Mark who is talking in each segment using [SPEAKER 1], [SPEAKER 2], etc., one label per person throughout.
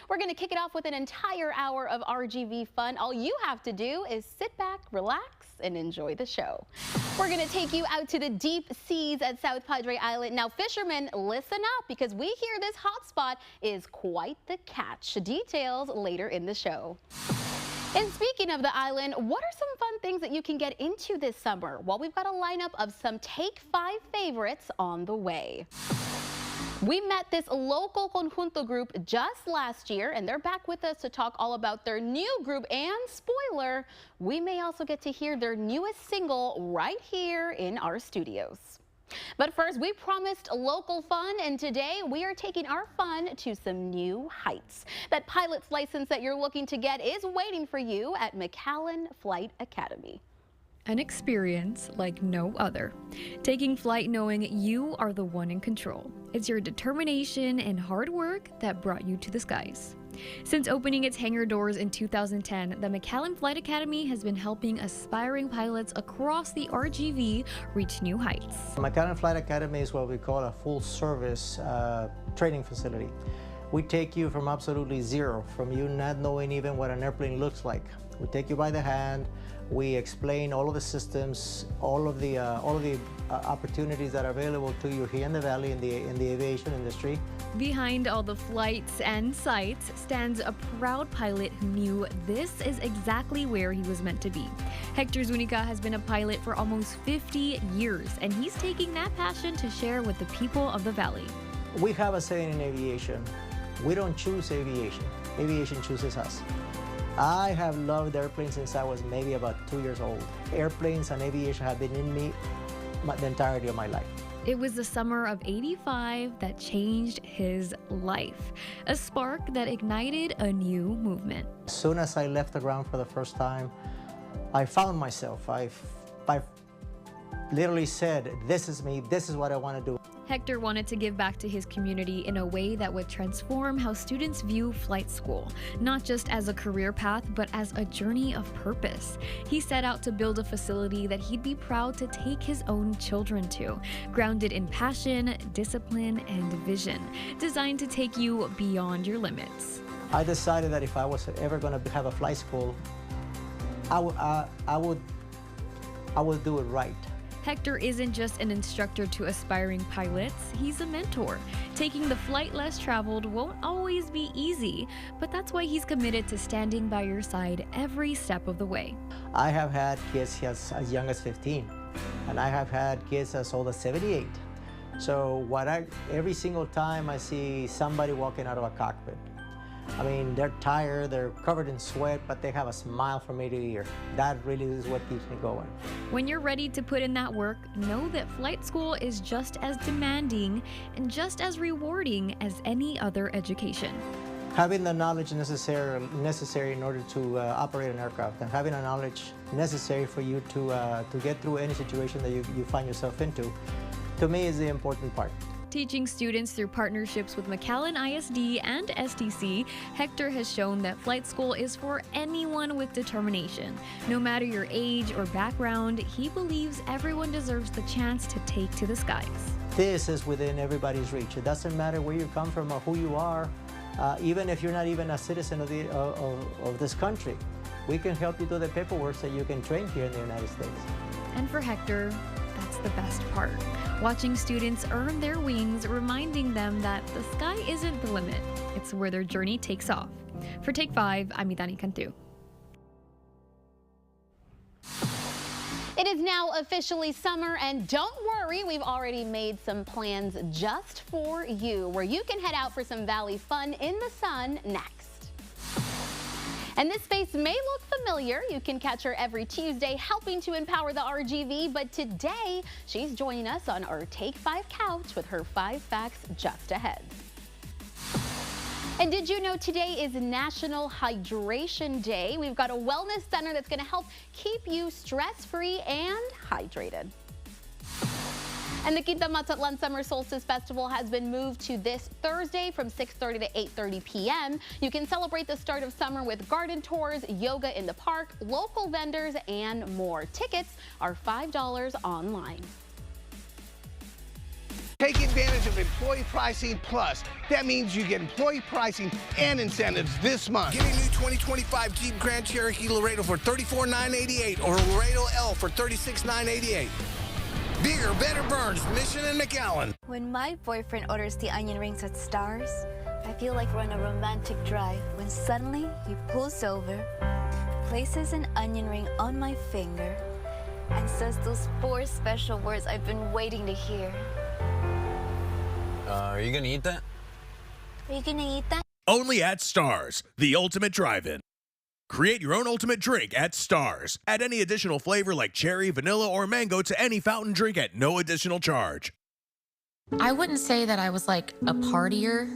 [SPEAKER 1] We're going to kick it off with an entire hour of RGV fun. All you have to do is sit back, relax, and enjoy the show. We're going to take you out to the deep seas at South Padre Island. Now, fishermen, listen up because we hear this hotspot is quite the catch. Details later in the show. And speaking of the island, what are some fun things that you can get into this summer? Well, we've got a lineup of some Take 5 favorites on the way. We met this local conjunto group just last year, and they're back with us to talk all about their new group. And spoiler, we may also get to hear their newest single right here in our studios. But first, we promised local fun, and today we are taking our fun to some new heights. That pilot's license that you're looking to get is waiting for you at McAllen Flight Academy.
[SPEAKER 2] An experience like no other. Taking flight knowing you are the one in control. It's your determination and hard work that brought you to the skies. Since opening its hangar doors in 2010, the McAllen Flight Academy has been helping aspiring pilots across the RGV reach new heights.
[SPEAKER 3] McAllen Flight Academy is what we call a full-service training facility. We take you from absolutely zero, from you not knowing even what an airplane looks like. We take you by the hand. We explain all of the systems, all of the opportunities that are available to you here in the Valley in the aviation industry.
[SPEAKER 2] Behind all the flights and sights stands a proud pilot who knew this is exactly where he was meant to be. Hector Zuniga has been a pilot for almost 50 years, and he's taking that passion to share with the people of the Valley.
[SPEAKER 3] We have a saying in aviation: we don't choose aviation. Aviation chooses us. I have loved airplanes since I was maybe about 2 years old. Airplanes and aviation have been in me the entirety of my life.
[SPEAKER 2] It was the summer of '85 that changed his life, a spark that ignited a new movement.
[SPEAKER 3] As soon as I left the ground for the first time, I found myself. I literally said, this is me, this is what I want to do.
[SPEAKER 2] Hector wanted to give back to his community in a way that would transform how students view flight school, not just as a career path, but as a journey of purpose. He set out to build a facility that he'd be proud to take his own children to, grounded in passion, discipline, and vision, designed to take you beyond your limits.
[SPEAKER 3] I decided that if I was ever going to have a flight school, I would do it right.
[SPEAKER 2] Hector isn't just an instructor to aspiring pilots, he's a mentor. Taking the flight less traveled won't always be easy, but that's why he's committed to standing by your side every step of the way.
[SPEAKER 3] I have had kids as young as 15, and I have had kids as old as 78. So every single time I see somebody walking out of a cockpit, I mean, they're tired, they're covered in sweat, but they have a smile from ear to ear. That really is what keeps me going.
[SPEAKER 2] When you're ready to put in that work, know that flight school is just as demanding and just as rewarding as any other education.
[SPEAKER 3] Having the knowledge necessary in order to operate an aircraft, and having the knowledge necessary for you to get through any situation that you find yourself into, to me is the important part.
[SPEAKER 2] Teaching students through partnerships with McAllen ISD and STC, Hector has shown that flight school is for anyone with determination. No matter your age or background, he believes everyone deserves the chance to take to the skies.
[SPEAKER 3] This is within everybody's reach. It doesn't matter where you come from or who you are, even if you're not even a citizen of this country. We can help you do the paperwork so you can train here in the United States.
[SPEAKER 2] And for Hector, that's the best part. Watching students earn their wings, reminding them that the sky isn't the limit. It's where their journey takes off. For Take 5, I'm Idani Cantu.
[SPEAKER 1] It is now officially summer, and don't worry, we've already made some plans just for you, where you can head out for some Valley fun in the sun next. And this face may look familiar. You can catch her every Tuesday helping to empower the RGV, but today she's joining us on our Take 5 couch with her 5 facts just ahead. And did you know today is National Hydration Day? We've got a wellness center that's going to help keep you stress-free and hydrated. And the Quinta Mazatlan Summer Solstice Festival has been moved to this Thursday from 6:30 to 8:30 p.m. You can celebrate the start of summer with garden tours, yoga in the park, local vendors, and more. Tickets are $5 online.
[SPEAKER 4] Take advantage of Employee Pricing Plus. That means you get employee pricing and incentives this month. Get a new 2025 Jeep Grand Cherokee Laredo for $34,988 or Laredo L for $36,988. Bigger, better burns, Mission and McAllen.
[SPEAKER 5] When my boyfriend orders the onion rings at Stars, I feel like we're on a romantic drive when suddenly he pulls over, places an onion ring on my finger, and says those 4 special words I've been waiting to hear.
[SPEAKER 6] Are you gonna eat that?
[SPEAKER 5] Are you gonna eat that?
[SPEAKER 7] Only at Stars, the ultimate drive-in. Create your own ultimate drink at Stars. Add any additional flavor like cherry, vanilla, or mango to any fountain drink at no additional charge.
[SPEAKER 8] I wouldn't say that I was like a partier,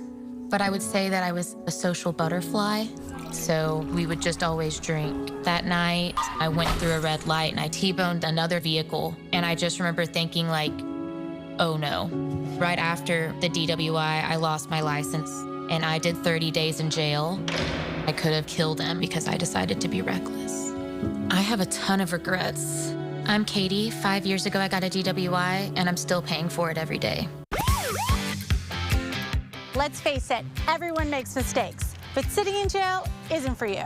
[SPEAKER 8] but I would say that I was a social butterfly. So we would just always drink. That night, I went through a red light and I T-boned another vehicle. And I just remember thinking like, oh no. Right after the DWI, I lost my license and I did 30 days in jail. I could have killed him because I decided to be reckless. I have a ton of regrets. I'm Katie. 5 years ago, I got a DWI and I'm still paying for it every day.
[SPEAKER 9] Let's face it, everyone makes mistakes, but sitting in jail isn't for you.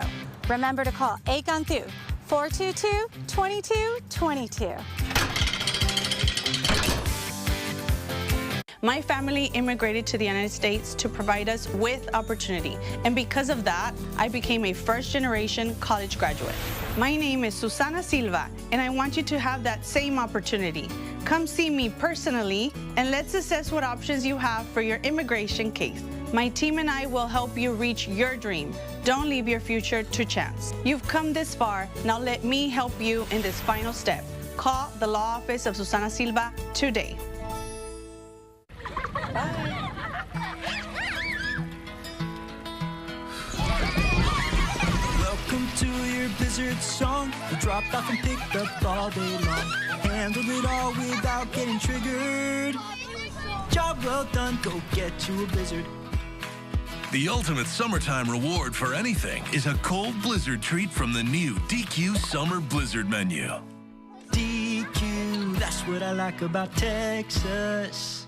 [SPEAKER 9] Remember to call Akantu 422-2222.
[SPEAKER 10] My family immigrated to the United States to provide us with opportunity, and because of that, I became a first-generation college graduate. My name is Susana Silva, and I want you to have that same opportunity. Come see me personally, and let's assess what options you have for your immigration case. My team and I will help you reach your dream. Don't leave your future to chance. You've come this far, now let me help you in this final step. Call the law office of Susana Silva today.
[SPEAKER 11] Welcome to your Blizzard song. You dropped off and picked up all day long. Handled it all without getting triggered. Job well done, go get you a Blizzard.
[SPEAKER 12] The ultimate summertime reward for anything is a cold Blizzard treat from the new DQ Summer Blizzard menu.
[SPEAKER 11] DQ, that's what I like about Texas.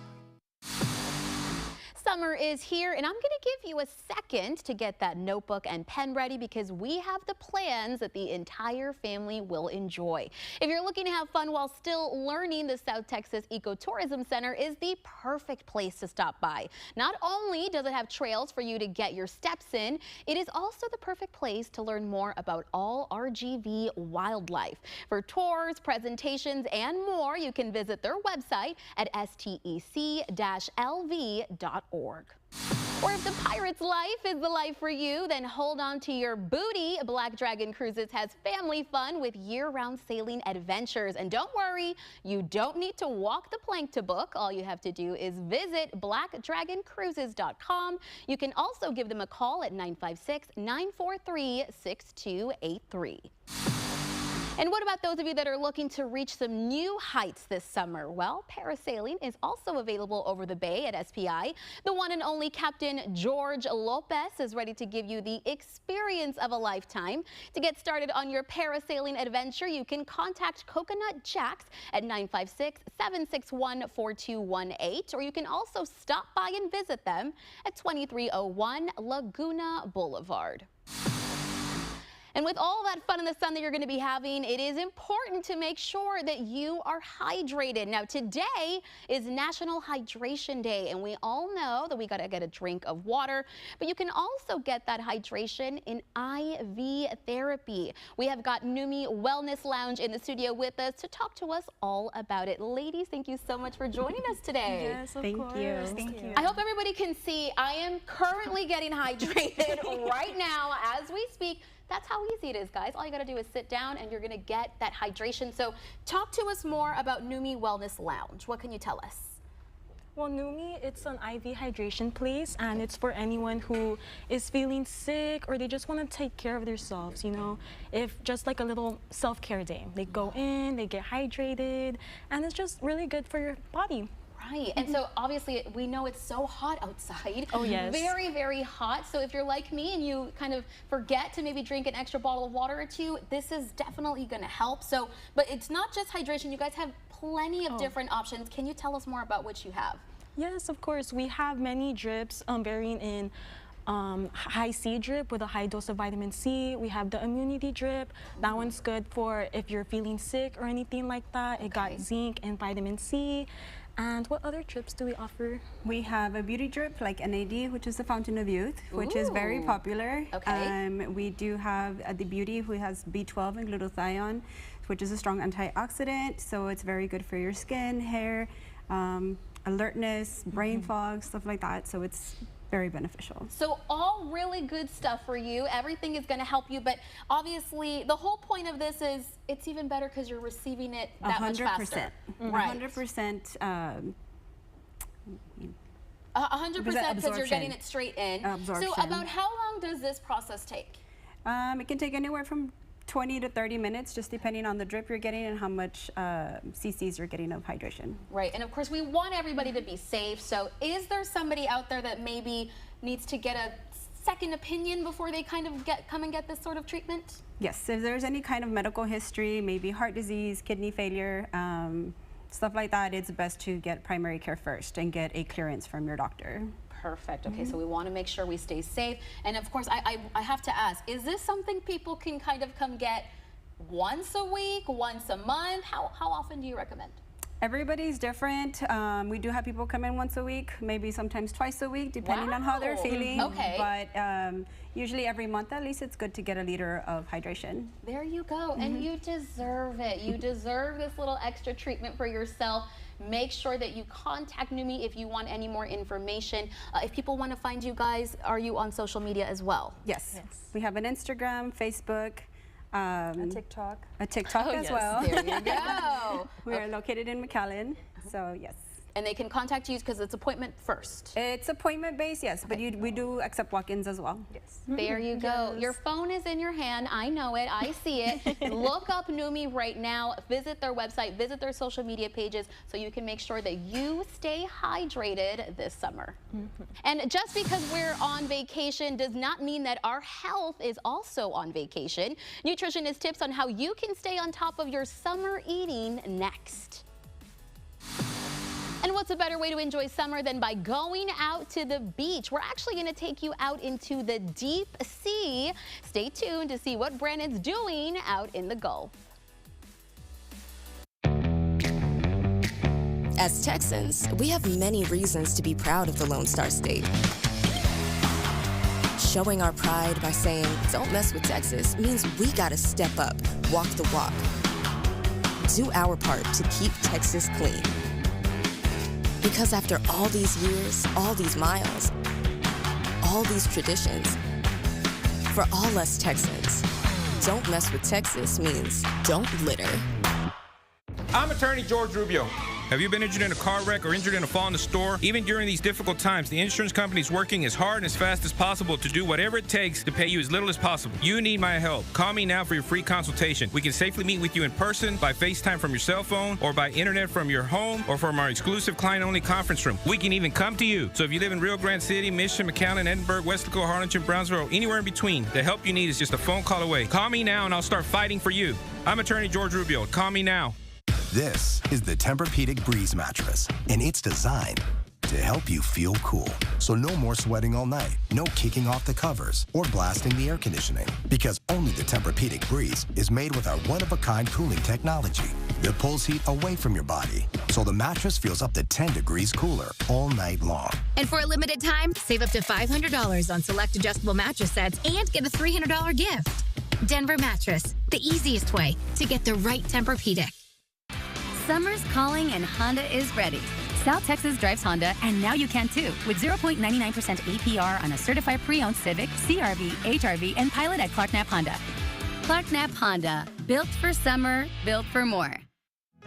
[SPEAKER 1] Summer is here, and I'm going to give you a second to get that notebook and pen ready because we have the plans that the entire family will enjoy. If you're looking to have fun while still learning, the South Texas Ecotourism Center is the perfect place to stop by. Not only does it have trails for you to get your steps in, it is also the perfect place to learn more about all RGV wildlife. For tours, presentations, and more, you can visit their website at stec-lv.org. Or if the pirate's life is the life for you, then hold on to your booty. Black Dragon Cruises has family fun with year-round sailing adventures. And don't worry, you don't need to walk the plank to book. All you have to do is visit blackdragoncruises.com. You can also give them a call at 956-943-6283. And what about those of you that are looking to reach some new heights this summer? Well, parasailing is also available over the bay at SPI. The one and only Captain George Lopez is ready to give you the experience of a lifetime. To get started on your parasailing adventure, you can contact Coconut Jacks at 956-761-4218, or you can also stop by and visit them at 2301 Laguna Boulevard. And with all that fun in the sun that you're going to be having, it is important to make sure that you are hydrated. Now, today is National Hydration Day, and we all know that we got to get a drink of water, but you can also get that hydration in IV therapy. We have got Numi Wellness Lounge in the studio with us to talk to us all about it. Ladies, thank you so much for joining us today.
[SPEAKER 10] Yes, of course. Thank you.
[SPEAKER 1] I hope everybody can see I am currently getting hydrated right now as we speak. That's how easy it is, guys. All you got to do is sit down and you're going to get that hydration. So talk to us more about Numi Wellness Lounge. What can you tell us?
[SPEAKER 10] Well, Numi, it's an IV hydration place, and it's for anyone who is feeling sick or they just want to take care of themselves, you know, if just like a little self-care day. They go in, they get hydrated, and it's just really good for your body.
[SPEAKER 1] Right, and so obviously we know it's so hot outside.
[SPEAKER 10] Oh yes.
[SPEAKER 1] Very, very hot. So if you're like me and you kind of forget to maybe drink an extra bottle of water or two, this is definitely going to help. So, but it's not just hydration. You guys have plenty of different options. Can you tell us more about what you have?
[SPEAKER 6] Yes, of course. We have many drips varying in high C drip with a high dose of vitamin C. We have the immunity drip. That one's good for if you're feeling sick or anything like that. It got zinc and vitamin C. And what other drips do we offer?
[SPEAKER 13] We have a beauty drip like NAD, which is the Fountain of Youth, which is very popular. We do have the Beauty, who has B12 and glutathione, which is a strong antioxidant. So it's very good for your skin, hair, alertness, brain fog, stuff like that. So it's very beneficial.
[SPEAKER 1] So all really good stuff for you. Everything is going to help you, but obviously the whole point of this is it's even better because you're receiving it that much faster.
[SPEAKER 13] 100%.
[SPEAKER 1] 100% because you're getting it straight in. So about how long does this process take?
[SPEAKER 13] It can take anywhere from 20 to 30 minutes, just depending on the drip you're getting and how much cc's you're getting of hydration.
[SPEAKER 1] Right, and of course we want everybody to be safe. So is there somebody out there that maybe needs to get a second opinion before they kind of come and get this sort of treatment?
[SPEAKER 13] Yes, if there's any kind of medical history, maybe heart disease, kidney failure, stuff like that, it's best to get primary care first and get a clearance from your doctor.
[SPEAKER 1] Perfect. Okay, so we want to make sure we stay safe. And of course, I have to ask, is this something people can kind of come get once a week, once a month? How often do you recommend?
[SPEAKER 13] Everybody's different. We do have people come in once a week, maybe sometimes twice a week, depending on how they're feeling. But usually every month at least, it's good to get a liter of hydration.
[SPEAKER 1] There you go. And you deserve it. You deserve this little extra treatment for yourself. Make sure that you contact Numi if you want any more information. If people want to find you guys, are you on social media as well?
[SPEAKER 13] Yes. We have an Instagram, Facebook, a TikTok as well.
[SPEAKER 1] There you go.
[SPEAKER 13] We are located in McAllen, so yes.
[SPEAKER 1] And they can contact you because it's appointment first.
[SPEAKER 13] It's appointment based, yes, but we do accept walk-ins as well. Yes.
[SPEAKER 1] There you go. Your phone is in your hand. I know it. I see it. Look up Numi right now. Visit their website. Visit their social media pages so you can make sure that you stay hydrated this summer. And just because we're on vacation does not mean that our health is also on vacation. Nutritionist tips on how you can stay on top of your summer eating next. And what's a better way to enjoy summer than by going out to the beach? We're actually going to take you out into the deep sea. Stay tuned to see what Brandon's doing out in the Gulf.
[SPEAKER 14] As Texans, we have many reasons to be proud of the Lone Star State. Showing our pride by saying, "Don't mess with Texas," means we gotta step up, walk the walk. Do our part to keep Texas clean. Because after all these years, all these miles, all these traditions, for all us Texans, don't mess with Texas means don't litter.
[SPEAKER 15] I'm attorney George Rubio. Have you been injured in a car wreck or injured in a fall in the store? Even during these difficult times, the insurance company is working as hard and as fast as possible to do whatever it takes to pay you as little as possible. You need my help. Call me now for your free consultation. We can safely meet with you in person, by FaceTime from your cell phone, or by internet from your home, or from our exclusive client-only conference room. We can even come to you. So if you live in Rio Grande City, Mission, McAllen, Edinburgh, Westlaco, Harlingen, Brownsville, or anywhere in between, the help you need is just a phone call away. Call me now and I'll start fighting for you. I'm attorney George Rubio. Call me now.
[SPEAKER 16] This is the Tempur-Pedic Breeze mattress, and it's designed to help you feel cool. So no more sweating all night, no kicking off the covers, or blasting the air conditioning. Because only the Tempur-Pedic Breeze is made with our one-of-a-kind cooling technology that pulls heat away from your body, so the mattress feels up to 10 degrees cooler all night long.
[SPEAKER 17] And for a limited time, save up to $500 on select adjustable mattress sets and get a $300 gift. Denver Mattress, the easiest way to get the right Tempur-Pedic.
[SPEAKER 18] Summer's calling and Honda is ready. South Texas drives Honda, and now you can too, with 0.99% APR on a certified pre-owned Civic, CRV, HRV, and Pilot at Clark-Knapp Honda. Clark-Knapp Honda, built for summer, built for more.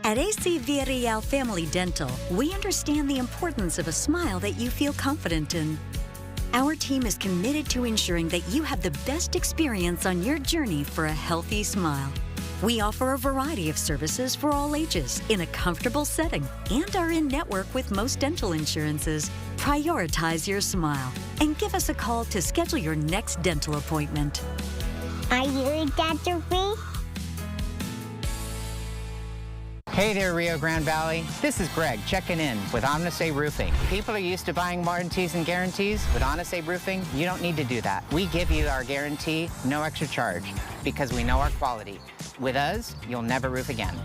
[SPEAKER 19] At AC Villarreal Family Dental, we understand the importance of a smile that you feel confident in. Our team is committed to ensuring that you have the best experience on your journey for a healthy smile. We offer a variety of services for all ages in a comfortable setting and are in network with most dental insurances. Prioritize your smile and give us a call to schedule your next dental appointment.
[SPEAKER 20] Are you Dr. B? Hey there, Rio Grande Valley. This is Greg checking in with Omnisay Roofing. People are used to buying warranties and guarantees. With Omnisay Roofing, you don't need to do that. We give you our guarantee, no extra charge, because we know our quality. With us, you'll never roof again.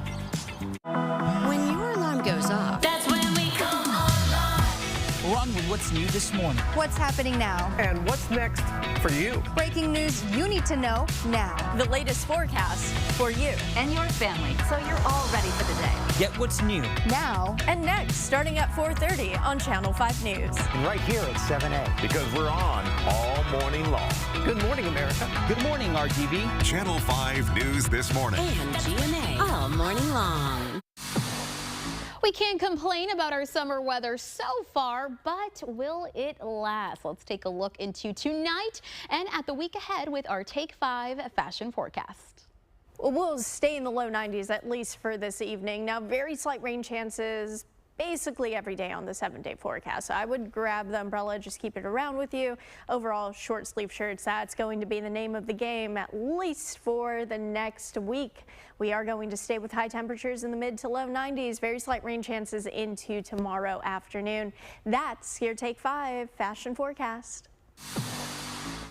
[SPEAKER 21] When your alarm goes off, that's when we come alive.
[SPEAKER 22] Run with what's new this morning.
[SPEAKER 23] What's happening now?
[SPEAKER 22] And what's next for you?
[SPEAKER 23] Breaking news you need to know now.
[SPEAKER 24] The latest forecast for you
[SPEAKER 18] and your family, so you're all ready for the day.
[SPEAKER 22] Get what's new
[SPEAKER 23] now
[SPEAKER 24] and next, starting at 4:30 on Channel 5 News.
[SPEAKER 22] And right here at 7A.
[SPEAKER 25] Because we're on all morning long.
[SPEAKER 22] Good morning, America. Good morning, RGV.
[SPEAKER 25] Channel 5 News this morning.
[SPEAKER 21] And GMA all morning long.
[SPEAKER 1] We can't complain about our summer weather so far, but will it last? Let's take a look into tonight and at the week ahead with our Take 5 fashion forecast.
[SPEAKER 24] Well, we'll stay in the low 90s at least for this evening. Now, very slight rain chances basically every day on the 7-day forecast. So I would grab the umbrella, just keep it around with you. Overall, short sleeve shirts, that's going to be the name of the game, at least for the next week. We are going to stay with high temperatures in the mid to low 90s, very slight rain chances into tomorrow afternoon. That's your Take 5 fashion forecast.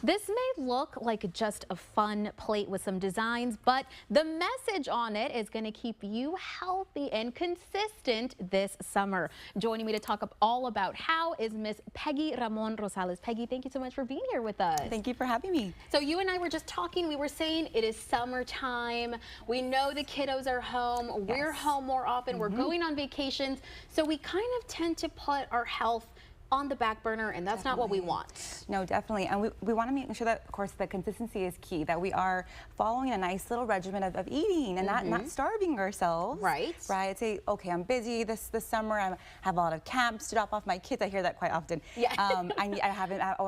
[SPEAKER 1] This may look like just a fun plate with some designs, but the message on it is going to keep you healthy and consistent this summer. Joining me to talk all about how is Miss Peggy Ramon Rosales. Peggy, thank you so much for being here with us.
[SPEAKER 26] Thank you for having me.
[SPEAKER 1] So you and I were just talking. We were saying it is summertime. We know the kiddos are home. Yes. We're home more often. We're going on vacations. So we kind of tend to put our health on the back burner, and that's not what we want.
[SPEAKER 26] No, definitely. And we want to make sure that, of course, the consistency is key, that we are following a nice little regimen of eating and not starving ourselves.
[SPEAKER 1] Right.
[SPEAKER 26] Right. Say, okay, I'm busy this summer. I have a lot of camps to drop off my kids. I hear that quite often. Yeah. I'm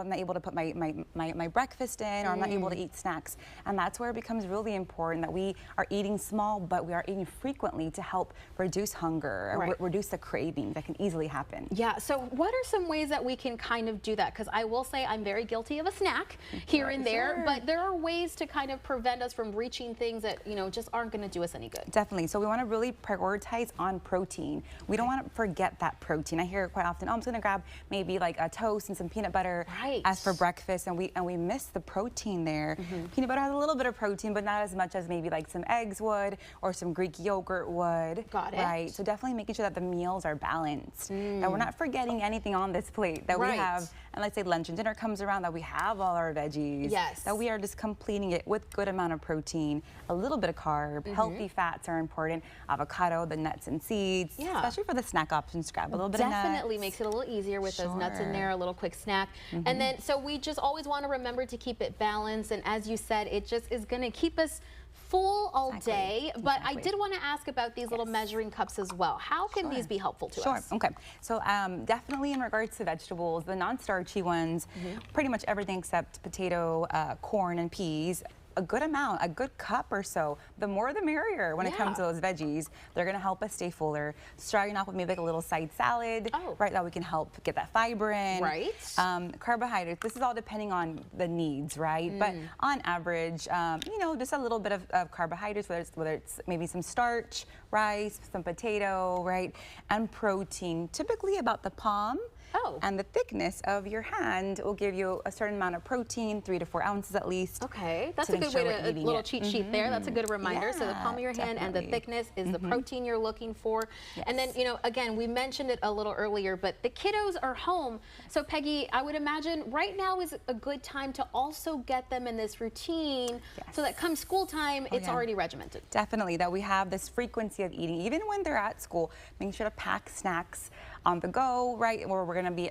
[SPEAKER 26] not able to put my breakfast in, or I'm not able to eat snacks. And that's where it becomes really important that we are eating small, but we are eating frequently to help reduce hunger, right, reduce the cravings that can easily happen.
[SPEAKER 1] Yeah. So what are some ways that we can kind of do that? Because I will say I'm very guilty of a snack here and there, but there are ways to kind of prevent us from reaching things that, you know, just aren't going to do us any good.
[SPEAKER 26] Definitely. So we want to really prioritize on protein. We don't want to forget that protein. I hear it quite often, oh, I'm just going to grab maybe like a toast and some peanut butter as for breakfast, and we miss the protein there. Peanut butter has a little bit of protein, but not as much as maybe like some eggs would, or some Greek yogurt would. Got it. Right. So definitely making sure that the meals are balanced, that we're not forgetting anything on this plate, that we have, and let's say lunch and dinner comes around, that we have all our veggies, that we are just completing it with good amount of protein, a little bit of carb, healthy fats are important, avocado, the nuts and seeds, especially for the snack options, grab a little bit of nuts.
[SPEAKER 1] Definitely makes it a little easier with those nuts in there, a little quick snack. And then, so we just always want to remember to keep it balanced, and as you said, it just is going to keep us full all day. But I did want to ask about these little measuring cups as well. How can these be helpful to us?
[SPEAKER 26] Okay. So definitely in regards to vegetables, the non-starchy ones, pretty much everything except potato, corn, and peas. A good amount, a good cup or so. The more the merrier when it comes to those veggies. They're gonna help us stay fuller. Starting off with maybe like a little side salad, right, that we can help get that fiber in. Right. Carbohydrates, this is all depending on the needs, right? But on average, you know, just a little bit of carbohydrates, whether it's maybe some starch, rice, some potato, right? And protein, typically about the palm. And the thickness of your hand will give you a certain amount of protein, 3 to 4 ounces at least.
[SPEAKER 1] Okay, that's a good way to, a little cheat sheet there. That's a good reminder. So the palm of your hand and the thickness is the protein you're looking for. And then, you know, again, we mentioned it a little earlier, but the kiddos are home. So Peggy, I would imagine right now is a good time to also get them in this routine so that come school time, it's already regimented.
[SPEAKER 26] Definitely, that we have this frequency of eating, even when they're at school, making sure to pack snacks on the go, right? Or we're gonna be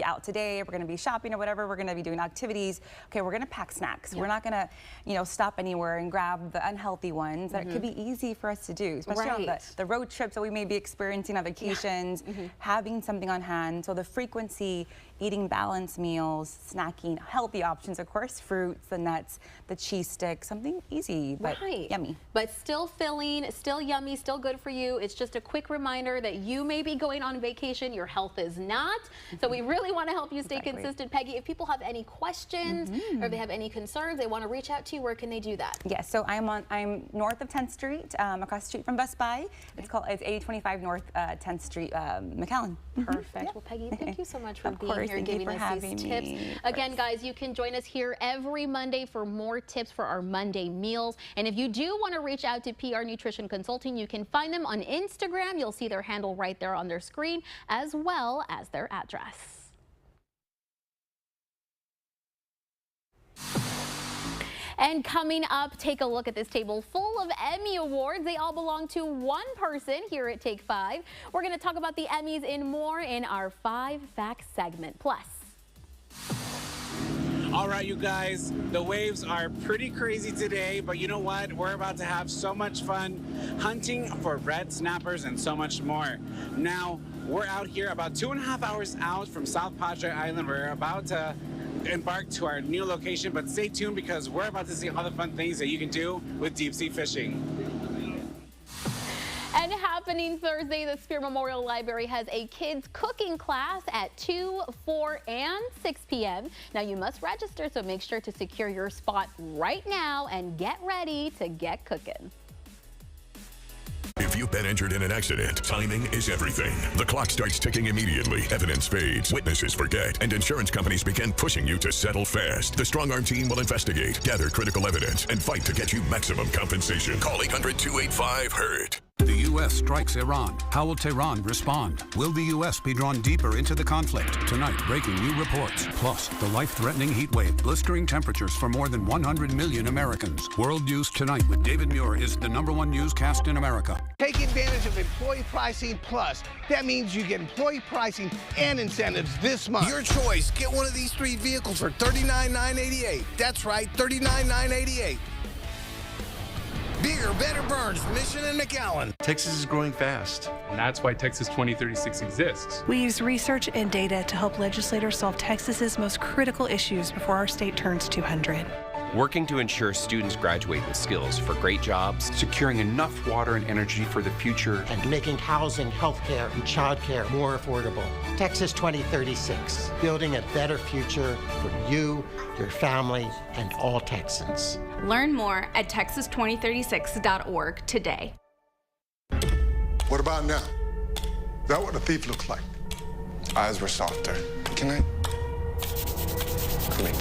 [SPEAKER 26] out today, we're gonna be shopping or whatever, we're gonna be doing activities. Okay, we're gonna pack snacks. We're not gonna, you know, stop anywhere and grab the unhealthy ones that could be easy for us to do, especially on the road trips that we may be experiencing on vacations, having something on hand. So the frequency eating balanced meals, snacking, healthy options, of course, fruits, the nuts, the cheese sticks, something easy but yummy.
[SPEAKER 1] But still filling, still yummy, still good for you. It's just a quick reminder that you may be going on vacation, your health is not. So we really want to help you stay consistent. Peggy, if people have any questions or if they have any concerns, they want to reach out to you, where can they do that?
[SPEAKER 26] Yes, so I'm north of 10th Street, across the street from Best Buy. It's 8025 North 10th Street, McAllen.
[SPEAKER 1] Perfect. Well, Peggy, thank you so much for being here and giving us these tips. Again, guys, you can join us here every Monday for more tips for our Monday meals. And if you do want to reach out to PR Nutrition Consulting, you can find them on Instagram. You'll see their handle right there on their screen, as well as their address. And coming up, take a look at this table full of Emmy Awards. They all belong to one person here at Take 5. We're going to talk about the Emmys and more in our 5 Facts segment. Plus.
[SPEAKER 2] All right, you guys, the waves are pretty crazy today, but you know what? We're about to have so much fun hunting for red snappers and so much more. Now, we're out here about 2.5 hours out from South Padre Island. We're about to embark to our new location, but stay tuned because we're about to see all the fun things that you can do with deep sea fishing.
[SPEAKER 1] And happening Thursday, the Spear Memorial Library has a kids cooking class at 2, 4, and 6 p.m. Now you must register, so make sure to secure your spot right now and get ready to get cooking.
[SPEAKER 25] If you've been injured in an accident, timing is everything. The clock starts ticking immediately. Evidence fades, witnesses forget, and insurance companies begin pushing you to settle fast. The Strong Arm team will investigate, gather critical evidence, and fight to get you maximum compensation. Call 800-285-HURT.
[SPEAKER 3] The U.S. strikes Iran. How will Tehran respond? Will the U.S. be drawn deeper into the conflict? Tonight, breaking new reports. Plus, the life-threatening heat wave, blistering temperatures for more than 100 million Americans. World News Tonight with David Muir is the #1 newscast in America.
[SPEAKER 4] Take advantage of Employee Pricing Plus. That means you get employee pricing and incentives this month. Your choice. Get one of these 3 vehicles for $39,988. That's right, $39,988. Bigger, better burns, Mission and McAllen.
[SPEAKER 5] Texas is growing fast, and that's why Texas 2036 exists.
[SPEAKER 7] We use research and data to help legislators solve Texas's most critical issues before our state turns 200.
[SPEAKER 8] Working to ensure students graduate with skills for great jobs,
[SPEAKER 27] securing enough water and energy for the future,
[SPEAKER 28] and making housing, healthcare, and childcare more affordable. Texas 2036, building a better future for you, your family, and all Texans.
[SPEAKER 29] Learn more at texas2036.org today.
[SPEAKER 30] What about now? Is that what a thief looks like? Eyes were softer. Can I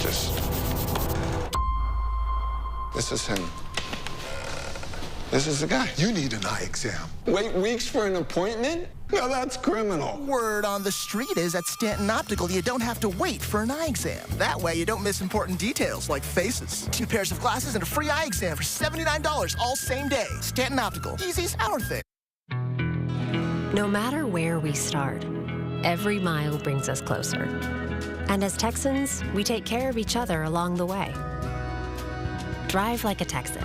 [SPEAKER 30] just... This is him. This is the guy. You need an eye exam. Wait weeks for an appointment? No, that's criminal.
[SPEAKER 31] Word on the street is at Stanton Optical, you don't have to wait for an eye exam. That way, you don't miss important details like faces. 2 pairs of glasses and a free eye exam for $79 all same day. Stanton Optical, easy's our thing.
[SPEAKER 32] No matter where we start, every mile brings us closer. And as Texans, we take care of each other along the way. Drive like a Texan.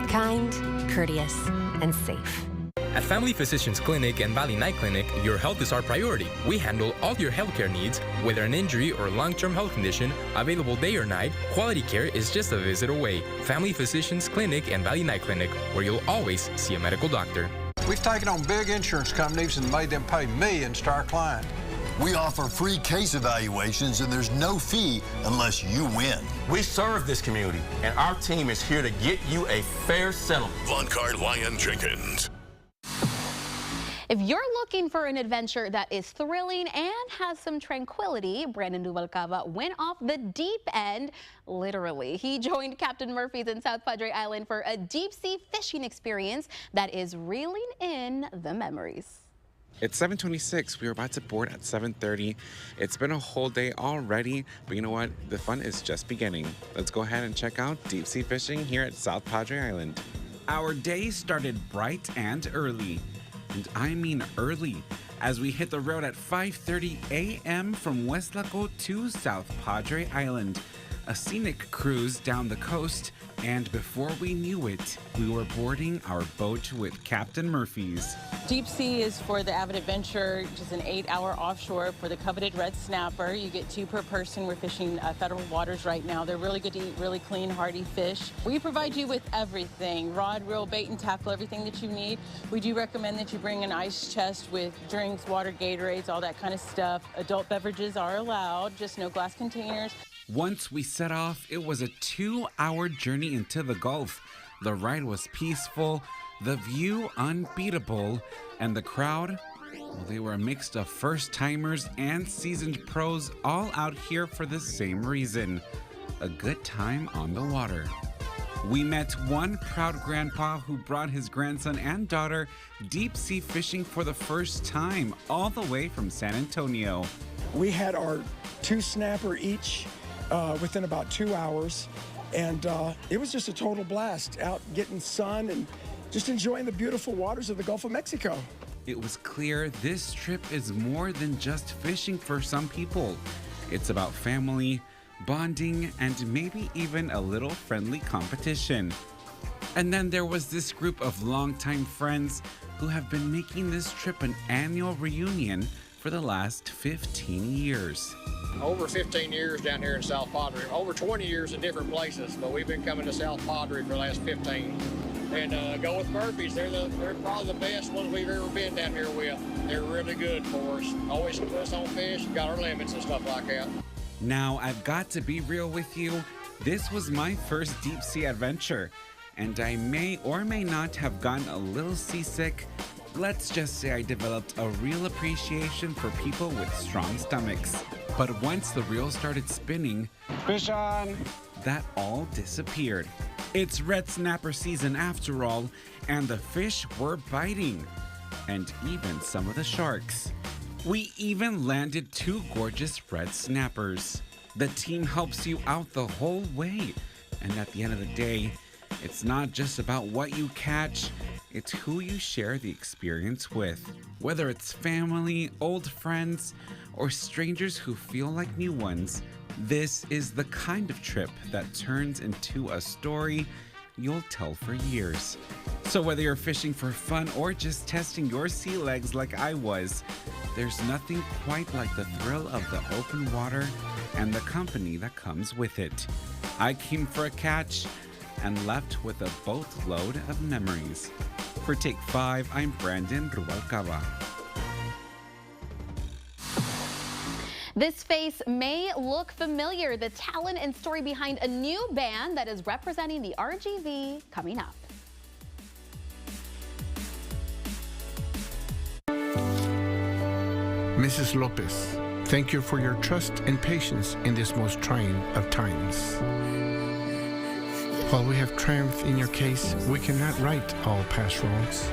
[SPEAKER 32] Kind, courteous, and safe.
[SPEAKER 33] At Family Physicians Clinic and Valley Night Clinic, your health is our priority. We handle all your healthcare needs, whether an injury or long-term health condition, available day or night. Quality care is just a visit away. Family Physicians Clinic and Valley Night Clinic, where you'll always see a medical doctor.
[SPEAKER 34] We've taken on big insurance companies and made them pay millions to our client.
[SPEAKER 35] We offer free case evaluations, and there's no fee unless you win.
[SPEAKER 36] We serve this community, and our team is here to get you a fair settlement.
[SPEAKER 25] Von Card Lion Jenkins.
[SPEAKER 1] If you're looking for an adventure that is thrilling and has some tranquility, Brandon Duvalcava went off the deep end, literally. He joined Captain Murphy's in South Padre Island for a deep-sea fishing experience that is reeling in the memories.
[SPEAKER 37] It's 7:26. We were about to board at 7:30. It's been a whole day already, but you know what? The fun is just beginning. Let's go ahead and check out deep sea fishing here at South Padre Island.
[SPEAKER 38] Our day started bright and early. And I mean early, as we hit the road at 5:30 a.m. from West Laco to South Padre Island. a scenic cruise down the coast, and before we knew it, we were boarding our boat with Captain Murphy's.
[SPEAKER 6] Deep Sea is for the avid adventurer, which is an 8-hour offshore for the coveted red snapper. You get 2 per person. We're fishing federal waters right now. They're really good to eat, really clean, hearty fish. We provide you with everything, rod, reel, bait, and tackle, everything that you need. We do recommend that you bring an ice chest with drinks, water, Gatorades, all that kind of stuff. Adult beverages are allowed, just no glass containers.
[SPEAKER 38] Once we set off, it was a 2-hour journey into the Gulf. The ride was peaceful, the view unbeatable, and the crowd, well, they were a mix of first-timers and seasoned pros, all out here for the same reason: a good time on the water. We met one proud grandpa who brought his grandson and daughter deep sea fishing for the first time, all the way from San Antonio.
[SPEAKER 9] We had our 2 snapper each within about 2 hours, and it was just a total blast, out getting sun and just enjoying the beautiful waters of the Gulf of Mexico.
[SPEAKER 38] It was clear this trip is more than just fishing for some people. It's about family, bonding, and maybe even a little friendly competition. And then there was this group of longtime friends who have been making this trip an annual reunion for the last 15 years.
[SPEAKER 10] Over 15 years down here in South Padre, over 20 years in different places, but we've been coming to South Padre for the last 15. And go with Murphy's. They're probably the best ones we've ever been down here with. They're really good for us. Always put us on fish, got our limits and stuff like that.
[SPEAKER 38] Now, I've got to be real with you. This was my first deep sea adventure, and I may or may not have gotten a little seasick. Let's just say I developed a real appreciation for people with strong stomachs. But once the reel started spinning, fish on, that all disappeared. It's red snapper season after all, and the fish were biting, and even some of the sharks. We even landed 2 gorgeous red snappers. The team helps you out the whole way, and at the end of the day, it's not just about what you catch, it's who you share the experience with. Whether it's family, old friends, or strangers who feel like new ones, this is the kind of trip that turns into a story you'll tell for years. So whether you're fishing for fun or just testing your sea legs like I was, there's nothing quite like the thrill of the open water and the company that comes with it. I came for a catch and left with a boatload of memories. For Take 5, I'm Brandon Rubalcaba.
[SPEAKER 1] This face may look familiar, the talent and story behind a new band that is representing the RGV coming up.
[SPEAKER 11] Mrs. Lopez, thank you for your trust and patience in this most trying of times. While we have triumphed in your case, we cannot right all past wrongs.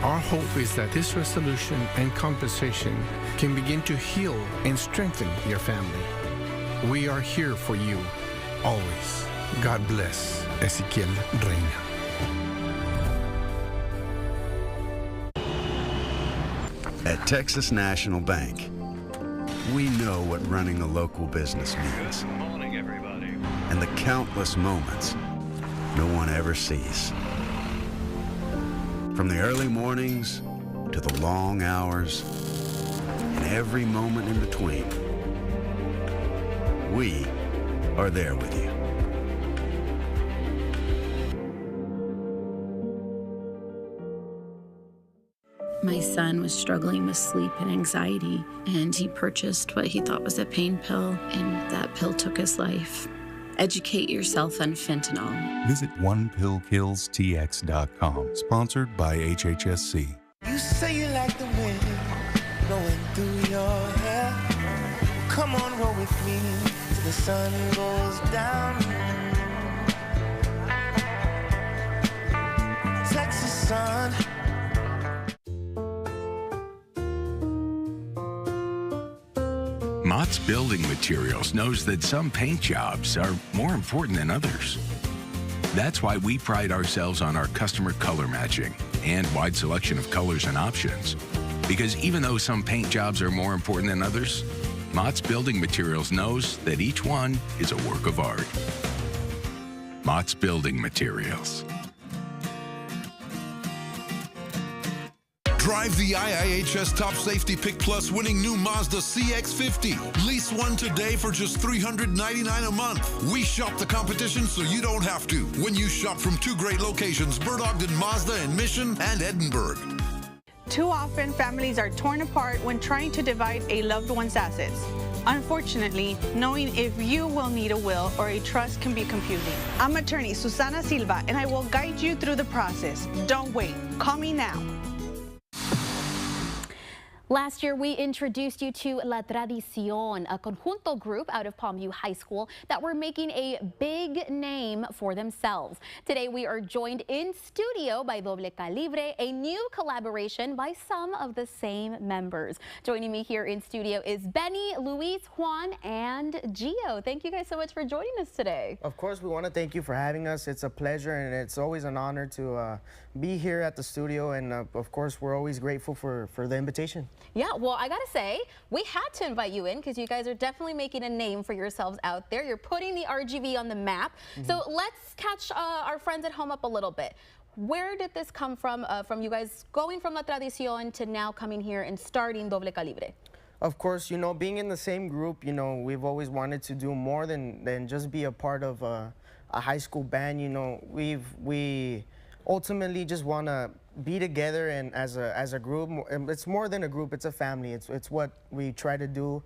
[SPEAKER 11] Our hope is that this resolution and compensation can begin to heal and strengthen your family. We are here for you, always. God bless Ezequiel Reina.
[SPEAKER 12] At Texas National Bank, we know what running a local business means.
[SPEAKER 13] Good morning, everybody.
[SPEAKER 12] And the countless moments no one ever sees. From the early mornings to the long hours and every moment in between, we are there with you.
[SPEAKER 14] My son was struggling with sleep and anxiety, and he purchased what he thought was a pain pill, and that pill took his life. Educate yourself on fentanyl.
[SPEAKER 15] Visit OnePillKillsTX.com, sponsored by HHSC.
[SPEAKER 16] You say you like the wind blowing through your hair. Come on, roll with me till the sun goes down. Texas sun.
[SPEAKER 17] Mott's Building Materials knows that some paint jobs are more important than others. That's why we pride ourselves on our customer color matching and wide selection of colors and options. Because even though some paint jobs are more important than others, Mott's Building Materials knows that each one is a work of art. Mott's Building Materials.
[SPEAKER 2] Drive the IIHS Top Safety Pick Plus winning new Mazda CX-50. Lease one today for just $399 a month. We shop the competition so you don't have to. When you shop from two great locations, Bert Ogden Mazda in Mission and Edinburgh.
[SPEAKER 3] Too often, families are torn apart when trying to divide a loved one's assets. Unfortunately, knowing if you will need a will or a trust can be confusing. I'm attorney Susana Silva, and I will guide you through the process. Don't wait. Call me now.
[SPEAKER 1] Last year, we introduced you to La Tradición, a conjunto group out of Palmview High School that were making a big name for themselves. Today, we are joined in studio by Doble Calibre, a new collaboration by some of the same members. Joining me here in studio is Benny, Luis, Juan, and Gio. Thank you guys so much for joining us today.
[SPEAKER 4] Of course, we want to thank you for having us. It's a pleasure, and it's always an honor to be here at the studio, and of course, we're always grateful for the invitation.
[SPEAKER 1] Yeah, well, I gotta say, we had to invite you in because you guys are definitely making a name for yourselves out there. You're putting the RGV on the map. So let's catch our friends at home up a little bit. Where did this come from you guys going from La Tradición to now coming here and starting Doble Calibre?
[SPEAKER 4] Of course, you know, being in the same group, you know, we've always wanted to do more than just be a part of a high school band. You know, we ultimately just want to be together and as a group. It's more than a group, it's a family. It's what we try to do,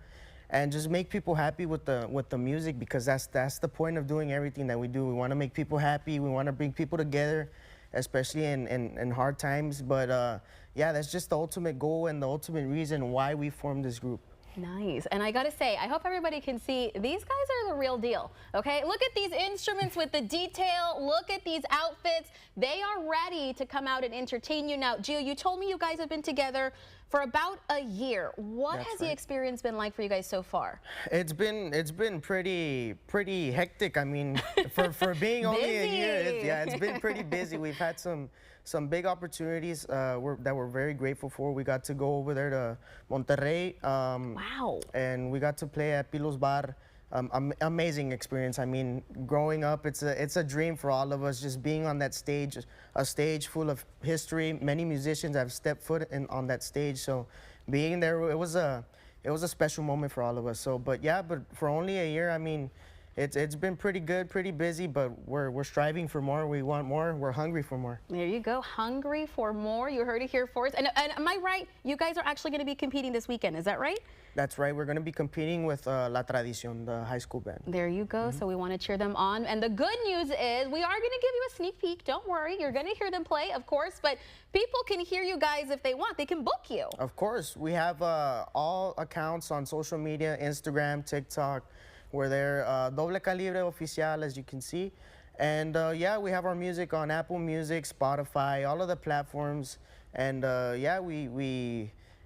[SPEAKER 4] and just make people happy with the music, because that's the point of doing everything that we do. We want to make people happy, we want to bring people together, especially in hard times. But yeah, that's just the ultimate goal and the ultimate reason why we formed this group.
[SPEAKER 1] Nice. And I gotta say, I hope everybody can see these guys are the real deal. Okay, look at these instruments with the detail. Look at these outfits. They are ready to come out and entertain you. Now, Gio, you told me you guys have been together for about a year. What has the experience been like for you guys so far?
[SPEAKER 4] It's been pretty hectic. I mean, for being only a year, it's been pretty busy. We've had some big opportunities that we're very grateful for. We got to go over there to Monterrey.
[SPEAKER 1] Wow.
[SPEAKER 4] And we got to play at Pilo's Bar. Amazing experience. I mean, growing up, it's a dream for all of us, just being on that stage, a stage full of history. Many musicians have stepped foot on that stage, so being there, it was a special moment for all of us. So, but for only a year, I mean, it's been pretty good, pretty busy, but we're striving for more. We want more. We're hungry for more.
[SPEAKER 1] There you go, hungry for more. You heard it here first. And am I right? You guys are actually going to be competing this weekend. Is that right?
[SPEAKER 4] That's right. We're going to be competing with La Tradición, the high school band.
[SPEAKER 1] There you go. So we want to cheer them on. And the good news is we are going to give you a sneak peek. Don't worry. You're going to hear them play, of course. But people can hear you guys if they want. They can book you.
[SPEAKER 4] Of course. We have all accounts on social media, Instagram, TikTok. We're there, Doble Calibre Oficial, as you can see. And yeah, we have our music on Apple Music, Spotify, all of the platforms. And yeah,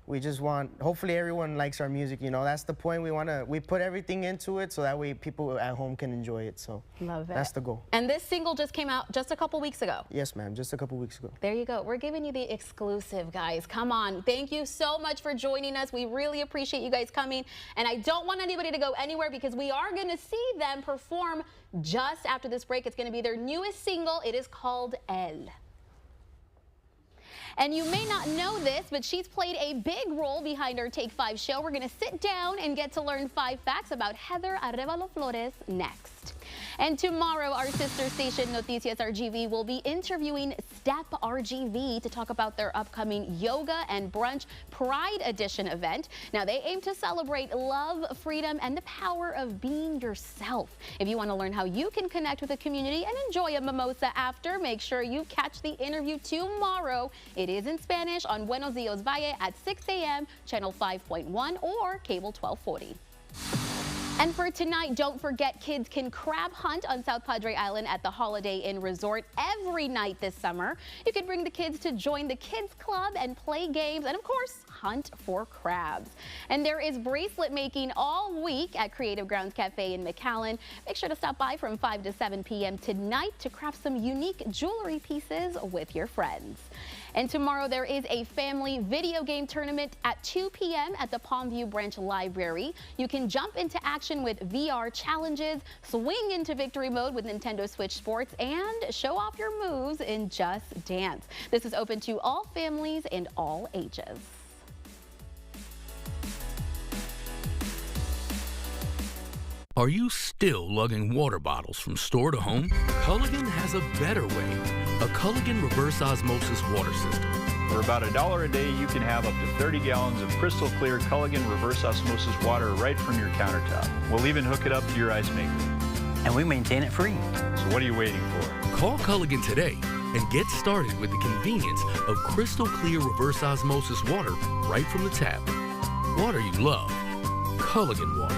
[SPEAKER 4] we just want, hopefully everyone likes our music, you know, that's the point. We put everything into it so that way people at home can enjoy it. So
[SPEAKER 1] love it.
[SPEAKER 4] That's the goal.
[SPEAKER 1] And this single just came out just a couple weeks ago.
[SPEAKER 4] Yes, ma'am, just a couple weeks ago.
[SPEAKER 1] There you go. We're giving you the exclusive, guys. Come on. Thank you so much for joining us. We really appreciate you guys coming. And I don't want anybody to go anywhere because we are going to see them perform just after this break. It's going to be their newest single. It is called El. And you may not know this, but she's played a big role behind our Take 5 show. We're going to sit down and get to learn 5 facts about Heather Arevalo Flores next. And tomorrow, our sister station Noticias RGV will be interviewing Step RGV to talk about their upcoming Yoga and Brunch Pride Edition event. Now, they aim to celebrate love, freedom, and the power of being yourself. If you want to learn how you can connect with the community and enjoy a mimosa after, make sure you catch the interview tomorrow. It is in Spanish on Buenos Dias Valle at 6 a.m., channel 5.1 or cable 1240. And for tonight, don't forget kids can crab hunt on South Padre Island at the Holiday Inn Resort every night this summer. You can bring the kids to join the kids club and play games and, of course, hunt for crabs. And there is bracelet making all week at Creative Grounds Cafe in McAllen. Make sure to stop by from 5 to 7 p.m. tonight to craft some unique jewelry pieces with your friends. And tomorrow there is a family video game tournament at 2 p.m. at the Palmview Branch Library. You can jump into action with VR challenges, swing into victory mode with Nintendo Switch Sports, and show off your moves in Just Dance. This is open to all families and all ages.
[SPEAKER 5] Are you still lugging water bottles from store to home? Culligan has a better way. A Culligan reverse osmosis water system.
[SPEAKER 7] For about $1 a day, you can have up to 30 gallons of crystal clear Culligan reverse osmosis water right from your countertop. We'll even hook it up to your ice maker.
[SPEAKER 8] And we maintain it free.
[SPEAKER 7] So what are you waiting for?
[SPEAKER 5] Call Culligan today and get started with the convenience of crystal clear reverse osmosis water right from the tap. Water you love. Culligan water.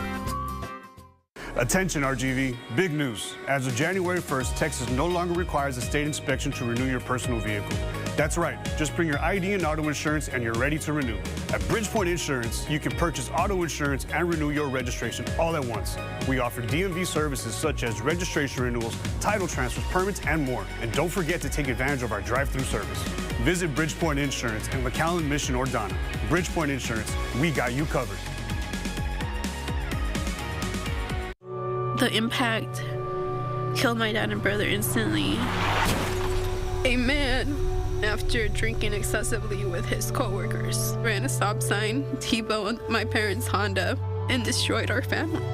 [SPEAKER 13] Attention RGV, big news. As of January 1st, Texas no longer requires a state inspection to renew your personal vehicle. That's right, just bring your ID and auto insurance and you're ready to renew. At Bridgepoint Insurance, you can purchase auto insurance and renew your registration all at once. We offer DMV services such as registration renewals, title transfers, permits, and more. And don't forget to take advantage of our drive-through service. Visit Bridgepoint Insurance in McAllen, Mission, or Donna. Bridgepoint Insurance, we got you covered.
[SPEAKER 14] The impact killed my dad and brother instantly. A man, after drinking excessively with his co-workers, ran a stop sign, T-boned my parents' Honda, and destroyed our family.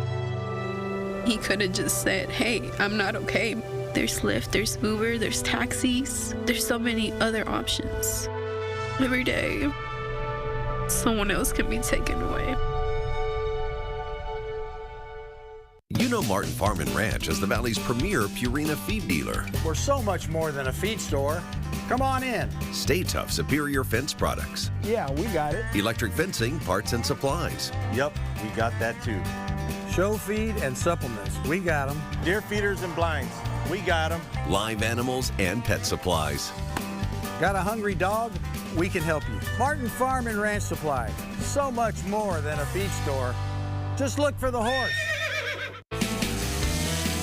[SPEAKER 14] He could have just said, hey, I'm not okay. There's Lyft, there's Uber, there's taxis. There's so many other options. Every day, someone else can be taken away.
[SPEAKER 18] You know Martin Farm and Ranch as the Valley's premier Purina feed dealer.
[SPEAKER 19] We're so much more than a feed store. Come on in.
[SPEAKER 18] Stay Tough Superior Fence Products.
[SPEAKER 19] Yeah, we got it.
[SPEAKER 18] Electric fencing, parts, and supplies.
[SPEAKER 19] Yep, we got that too. Show feed and supplements. We got them. Deer feeders and blinds. We got them.
[SPEAKER 18] Live animals and pet supplies.
[SPEAKER 19] Got a hungry dog? We can help you. Martin Farm and Ranch Supply. So much more than a feed store. Just look for the horse.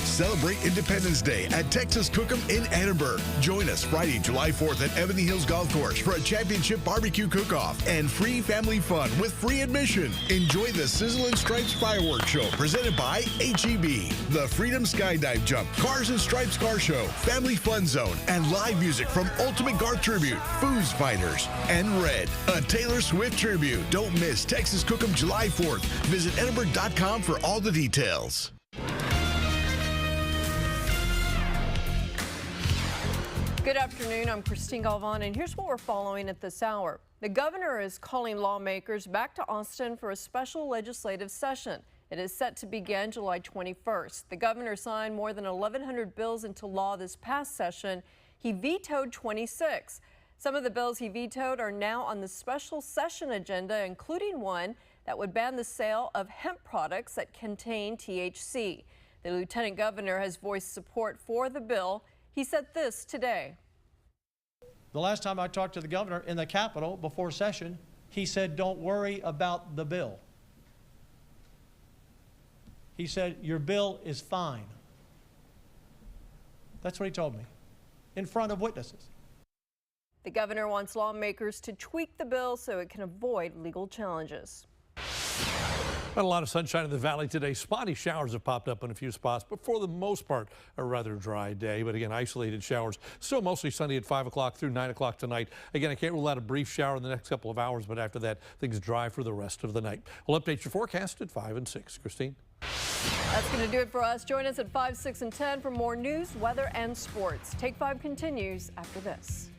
[SPEAKER 2] Celebrate Independence Day at Texas Cookem in Annenberg. Join us Friday, July 4th at Ebony Hills Golf Course for a championship barbecue cook-off and free family fun with free admission. Enjoy the Sizzle and Stripes fireworks show presented by HEB, the Freedom Skydive Jump, Cars and Stripes Car Show, Family Fun Zone, and live music from Ultimate Garth Tribute, Foos Fighters, and Red, a Taylor Swift tribute. Don't miss Texas Cookem July 4th. Visit Annenberg.com for all the details.
[SPEAKER 20] Good afternoon, I'm Christine Galvan, and here's what we're following at this hour. The governor is calling lawmakers back to Austin for a special legislative session. It is set to begin July 21st. The governor signed more than 1,100 bills into law this past session. He vetoed 26. Some of the bills he vetoed are now on the special session agenda, including one that would ban the sale of hemp products that contain THC. The lieutenant governor has voiced support for the bill. He said this today.
[SPEAKER 21] The last time I talked to the governor in the Capitol before session, he said, don't worry about the bill. He said, your bill is fine. That's what he told me, in front of witnesses.
[SPEAKER 20] The governor wants lawmakers to tweak the bill so it can avoid legal challenges.
[SPEAKER 22] Not a lot of sunshine in the valley today. Spotty showers have popped up in a few spots, but for the most part, a rather dry day. But again, isolated showers. Still mostly sunny at 5 o'clock through 9 o'clock tonight. Again, I can't rule out a brief shower in the next couple of hours, but after that, things dry for the rest of the night. We'll update your forecast at 5 and 6. Christine?
[SPEAKER 20] That's going to do it for us. Join us at 5, 6, and 10 for more news, weather, and sports. Take 5 continues after this.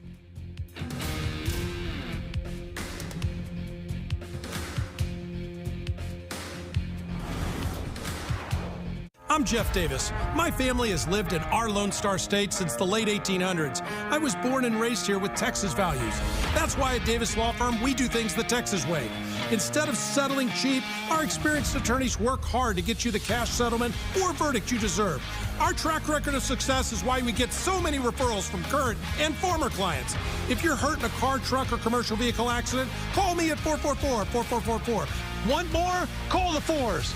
[SPEAKER 23] I'm Jeff Davis. My family has lived in our Lone Star State since the late 1800s. I was born and raised here with Texas values. That's why at Davis Law Firm, we do things the Texas way. Instead of settling cheap, our experienced attorneys work hard to get you the cash settlement or verdict you deserve. Our track record of success is why we get so many referrals from current and former clients. If you're hurt in a car, truck, or commercial vehicle accident, call me at 444-4444. Want more? Call the 4s.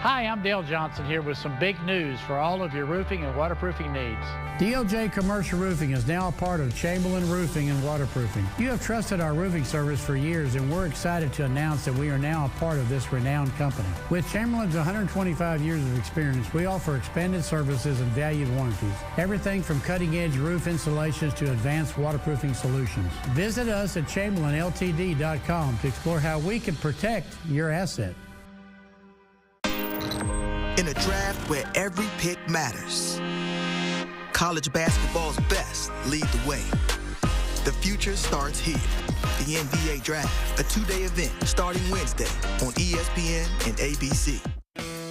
[SPEAKER 6] Hi, I'm Dale Johnson here with some big news for all of your roofing and waterproofing needs. DLJ Commercial Roofing is now a part of Chamberlain Roofing and Waterproofing. You have trusted our roofing service for years, and we're excited to announce that we are now a part of this renowned company. With Chamberlain's 125 years of experience, we offer expanded services and valued warranties. Everything from cutting-edge roof installations to advanced waterproofing solutions. Visit us at ChamberlainLTD.com to explore how we can protect your asset.
[SPEAKER 9] In a draft where every pick matters, college basketball's best lead the way. The future starts here. The NBA Draft, a two-day event starting Wednesday on ESPN and ABC.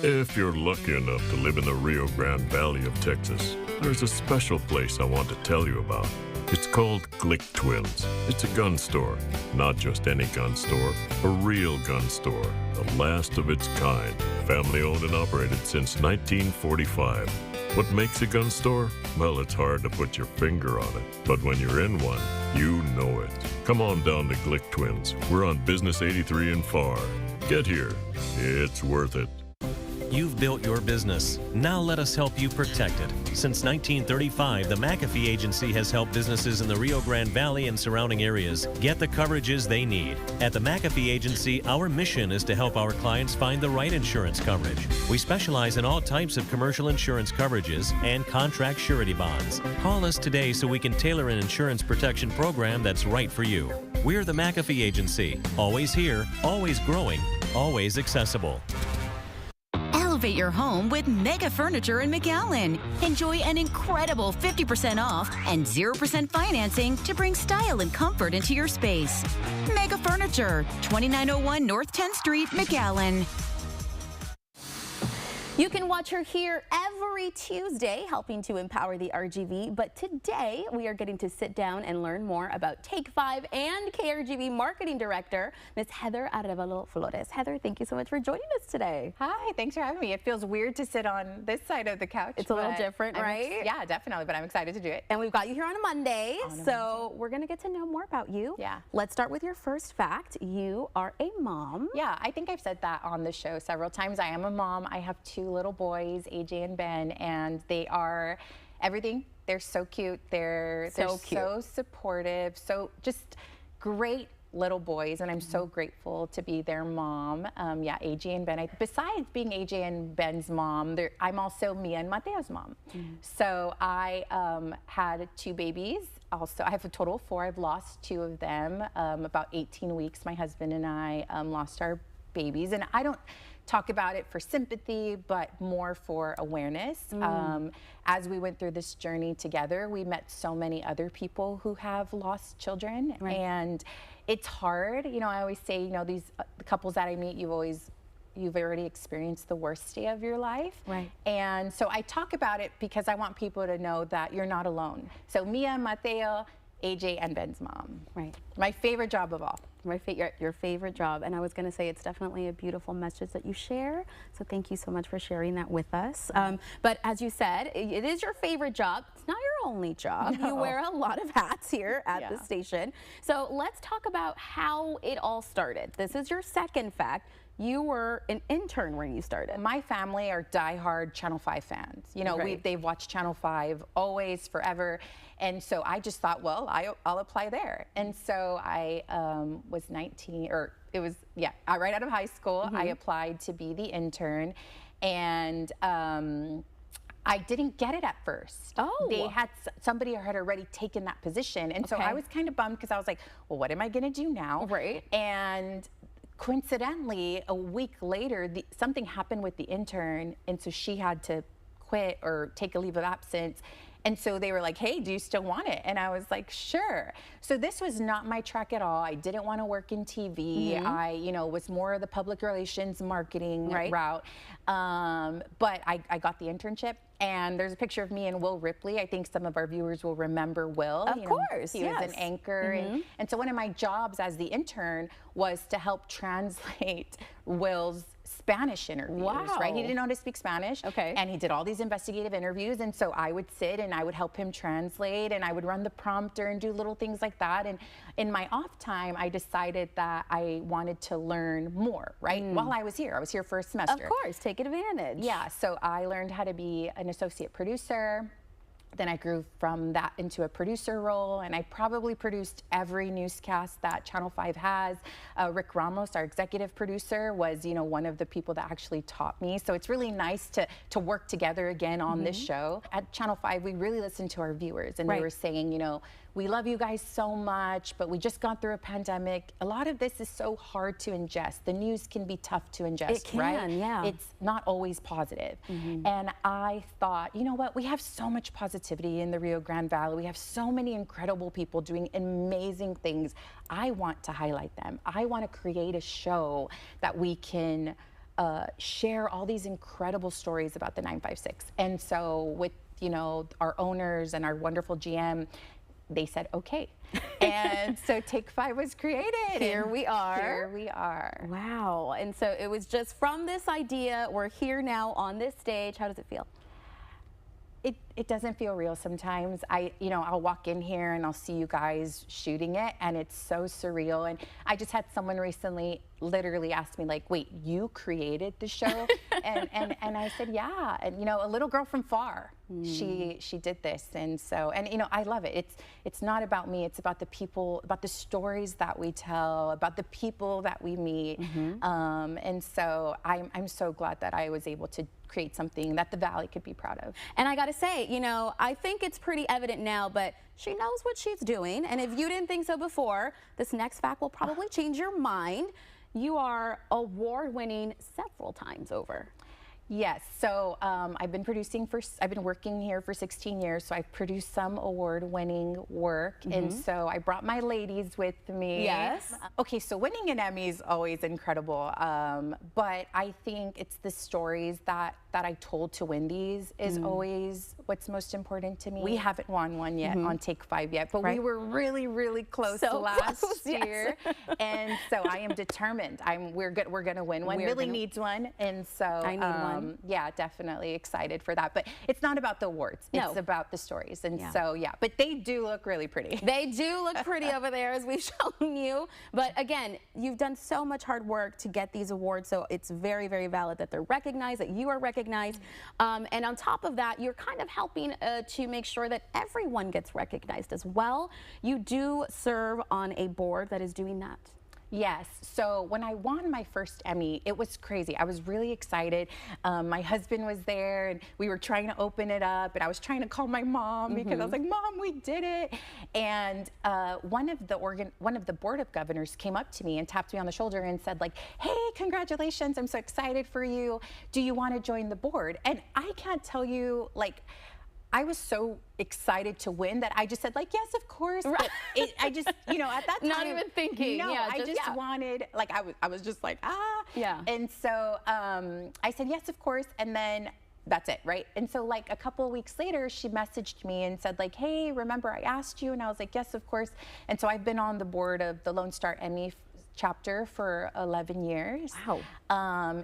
[SPEAKER 10] If you're lucky enough to live in the Rio Grande Valley of Texas, there's a special place I want to tell you about. It's called Glick Twins. It's a gun store. Not just any gun store, a real gun store. The last of its kind. Family owned and operated since 1945. What makes a gun store? Well, it's hard to put your finger on it. But when you're in one, you know it. Come on down to Glick Twins. We're on Business 83 in Pharr. Get here. It's worth it.
[SPEAKER 24] You've built your business. Now let us help you protect it. Since 1935, the McAfee Agency has helped businesses in the Rio Grande Valley and surrounding areas get the coverages they need. At the McAfee Agency, our mission is to help our clients find the right insurance coverage. We specialize in all types of commercial insurance coverages and contract surety bonds. Call us today so we can tailor an insurance protection program that's right for you. We're the McAfee Agency. Always here, always growing, always accessible.
[SPEAKER 25] Elevate your home with Mega Furniture in McAllen. Enjoy an incredible 50% off and 0% financing to bring style and comfort into your space. Mega Furniture, 2901 North 10th Street, McAllen.
[SPEAKER 1] You can watch her here every Tuesday helping to empower the RGV, but today we are getting to sit down and learn more about Take 5 and KRGV Marketing Director, Ms. Heather Arevalo Flores. Heather, thank you so much for joining us today.
[SPEAKER 26] Hi, thanks for having me. It feels weird to sit on this side of the couch.
[SPEAKER 1] It's a little different, right?
[SPEAKER 26] Yeah, definitely, but I'm excited to do it.
[SPEAKER 1] And we've got you here on a Monday, so we're going to get to know more about you.
[SPEAKER 26] Yeah.
[SPEAKER 1] Let's start with your first fact. You are a mom.
[SPEAKER 26] Yeah, I think I've said that on the show several times. I am a mom. I have two little boys, AJ and Ben, and they are everything. They're so cute. They're so supportive, so just great little boys, and I'm so grateful to be their mom. Yeah, AJ and Ben. Besides being AJ and Ben's mom, I'm also Mia and Mateo's mom. So I had two babies. Also, I have a total of 4. I've lost 2 of them. About 18 weeks, my husband and I lost our babies, and I don't talk about it for sympathy, but more for awareness. As we went through this journey together, we met so many other people who have lost children, and it's hard. You know, I always say, you know, these the couples that I meet, you've already experienced the worst day of your life. And so I talk about it because I want people to know that you're not alone. So Mia, Mateo, AJ, and Ben's mom. My favorite job of all.
[SPEAKER 1] Your favorite job, and I was going to say it's definitely a beautiful message that you share, so thank you so much for sharing that with us. But as you said, it is your favorite job. It's not your only job. You wear a lot of hats here at the station. So let's talk about how it all started. This is your second fact. You were an intern when you started.
[SPEAKER 26] My family are diehard Channel 5 fans. You know, they've watched Channel 5 always, forever. And so I just thought, well, I'll apply there. And so I was 19, or it was, right out of high school, I applied to be the intern. And I didn't get it at first. They had, somebody had already taken that position. And so I was kind of bummed because I was like, well, what am I gonna do now? And coincidentally, a week later, something happened with the intern, and so she had to quit or take a leave of absence. And so they were like, hey, do you still want it? And I was like, sure. So this was not my track at all. I didn't want to work in TV. I, was more of the public relations marketing route. But I got the internship. And there's a picture of me and Will Ripley. I think some of our viewers will remember Will.
[SPEAKER 1] Of course,
[SPEAKER 26] he was an anchor. And so one of my jobs as the intern was to help translate Will's Spanish interviews, right? He didn't know how to speak Spanish.
[SPEAKER 1] Okay.
[SPEAKER 26] And he did all these investigative interviews. And so I would sit and I would help him translate, and I would run the prompter and do little things like that. And in my off time, I decided that I wanted to learn more, right? While I was here for a semester.
[SPEAKER 1] Of course, take advantage.
[SPEAKER 26] Yeah, so I learned how to be an associate producer. Then I grew from that into a producer role, and I probably produced every newscast that Channel 5 has. Rick Ramos, our executive producer, was, you know, one of the people that actually taught me. So it's really nice to work together again on this show. At Channel 5, we really listened to our viewers, and they were saying, you know, we love you guys so much, but we just gone through a pandemic. A lot of this is so hard to ingest. The news can be tough to ingest,
[SPEAKER 1] it can,
[SPEAKER 26] right?
[SPEAKER 1] Yeah.
[SPEAKER 26] It's not always positive. And I thought, you know what? We have so much positivity in the Rio Grande Valley. We have so many incredible people doing amazing things. I want to highlight them. I want to create a show that we can share all these incredible stories about the 956. And so with, you know, our owners and our wonderful GM, they said, okay. And so Take 5 was created.
[SPEAKER 1] Here we are.
[SPEAKER 26] Here we are.
[SPEAKER 1] Wow. And so it was just from this idea, we're here now on this stage. How does it feel?
[SPEAKER 26] It doesn't feel real sometimes. I'll walk in here and I'll see you guys shooting it, and it's so surreal. And I just had someone recently literally ask me, like, wait, you created the show? and I said, yeah. And, you know, a little girl from far, she did this. And so, and, you know, I love it. It's not about me. It's about the people, about the stories that we tell, about the people that we meet. And so I'm so glad that I was able to create something that the Valley could be proud of.
[SPEAKER 1] And I gotta say, you know, I think it's pretty evident now, but she knows what she's doing. And if you didn't think so before, this next fact will probably change your mind. You are award-winning several times over.
[SPEAKER 26] Yes, so I've been working here for 16 years, so I've produced some award-winning work, and so I brought my ladies with me.
[SPEAKER 1] Yes.
[SPEAKER 26] Okay, so winning an Emmy is always incredible, but I think it's the stories that I told to win these is always what's most important to me. We haven't won one yet on Take 5 yet, but we were really, really close last year, and so I am determined. We're gonna win one. Millie needs one, and so
[SPEAKER 1] I need one.
[SPEAKER 26] Yeah, definitely excited for that. But it's not about the awards. It's about the stories. And so, yeah, but they do look really pretty.
[SPEAKER 1] They do look pretty over there, as we've shown you. But again, you've done so much hard work to get these awards. So it's very, very valid that they're recognized, that you are recognized. And on top of that, you're kind of helping to make sure that everyone gets recognized as well. You do serve on a board that is doing that.
[SPEAKER 26] Yes, so when I won my first Emmy, it was crazy. I was really excited. My husband was there, and we were trying to open it up, and I was trying to call my mom because I was like, Mom, we did it. And one of the Board of Governors came up to me and tapped me on the shoulder and said, like, hey, congratulations, I'm so excited for you. Do you want to join the board? And I can't tell you, like, I was so excited to win that I just said, like, yes, of course. But I just, you know, at that time,
[SPEAKER 1] not even thinking.
[SPEAKER 26] No, I just wanted, like, I was just like, ah.
[SPEAKER 1] Yeah.
[SPEAKER 26] And so I said, yes, of course. And then that's it, right? And so, like, a couple of weeks later, she messaged me and said, like, hey, remember I asked you? And I was like, yes, of course. And so I've been on the board of the Lone Star Emmy chapter for 11 years.
[SPEAKER 1] Wow.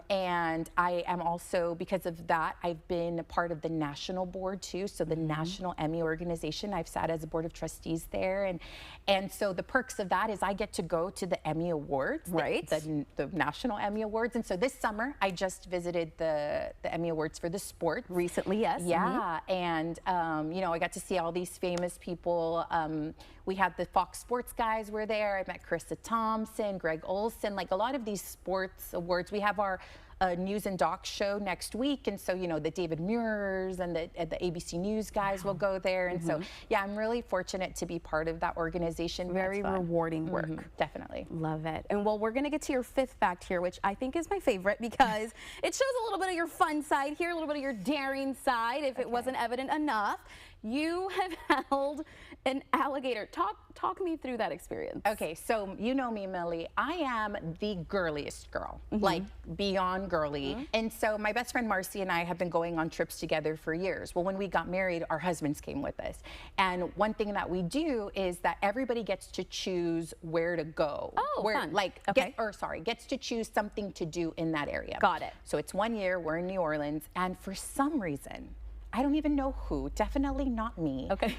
[SPEAKER 26] And I am also, because of that, I've been a part of the national board too. So the National Emmy Organization, I've sat as a board of trustees there. And so the perks of that is I get to go to the Emmy Awards,
[SPEAKER 1] right?
[SPEAKER 26] The National Emmy Awards. And so this summer, I just visited the Emmy Awards for the sport.
[SPEAKER 1] Recently, yes.
[SPEAKER 26] Yeah, and you know, I got to see all these famous people. We had the Fox Sports guys were there. I met Carissa Thompson, Greg Olson, like a lot of these sports awards. We have our News and Doc show next week, and so, you know, the David Muirs and the ABC News guys will go there, and so, yeah, I'm really fortunate to be part of that organization.
[SPEAKER 1] Very rewarding work.
[SPEAKER 26] Definitely.
[SPEAKER 1] Love it. And well, we're gonna get to your fifth fact here, which I think is my favorite because it shows a little bit of your fun side here, a little bit of your daring side, if it wasn't evident enough. you have held an alligator. Talk me through that experience.
[SPEAKER 26] Okay, so you know me, Millie. I am the girliest girl, like beyond girly. And so my best friend Marcy and I have been going on trips together for years. Well, when we got married, our husbands came with us. And one thing that we do is that everybody gets to choose where to go.
[SPEAKER 1] Oh, fun.
[SPEAKER 26] Like, gets to choose something to do in that area.
[SPEAKER 1] Got it.
[SPEAKER 26] So it's 1 year, we're in New Orleans, and for some reason, I don't even know who, definitely not me.
[SPEAKER 1] Okay.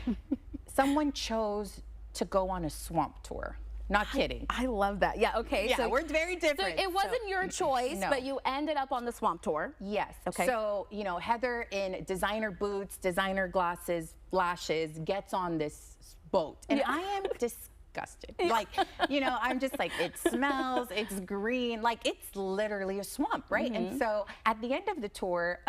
[SPEAKER 26] Someone chose to go on a swamp tour. Not kidding.
[SPEAKER 1] I love that. Yeah, okay.
[SPEAKER 26] Yeah,
[SPEAKER 1] so
[SPEAKER 26] we're very different.
[SPEAKER 1] So it wasn't your choice,
[SPEAKER 26] No.
[SPEAKER 1] but you ended up on the swamp tour.
[SPEAKER 26] Yes.
[SPEAKER 1] Okay.
[SPEAKER 26] So, you know, Heather in designer boots, designer glasses, lashes, gets on this boat. And I am disgusted. Like, you know, I'm just like, it smells, it's green, like it's literally a swamp, right? And so at the end of the tour,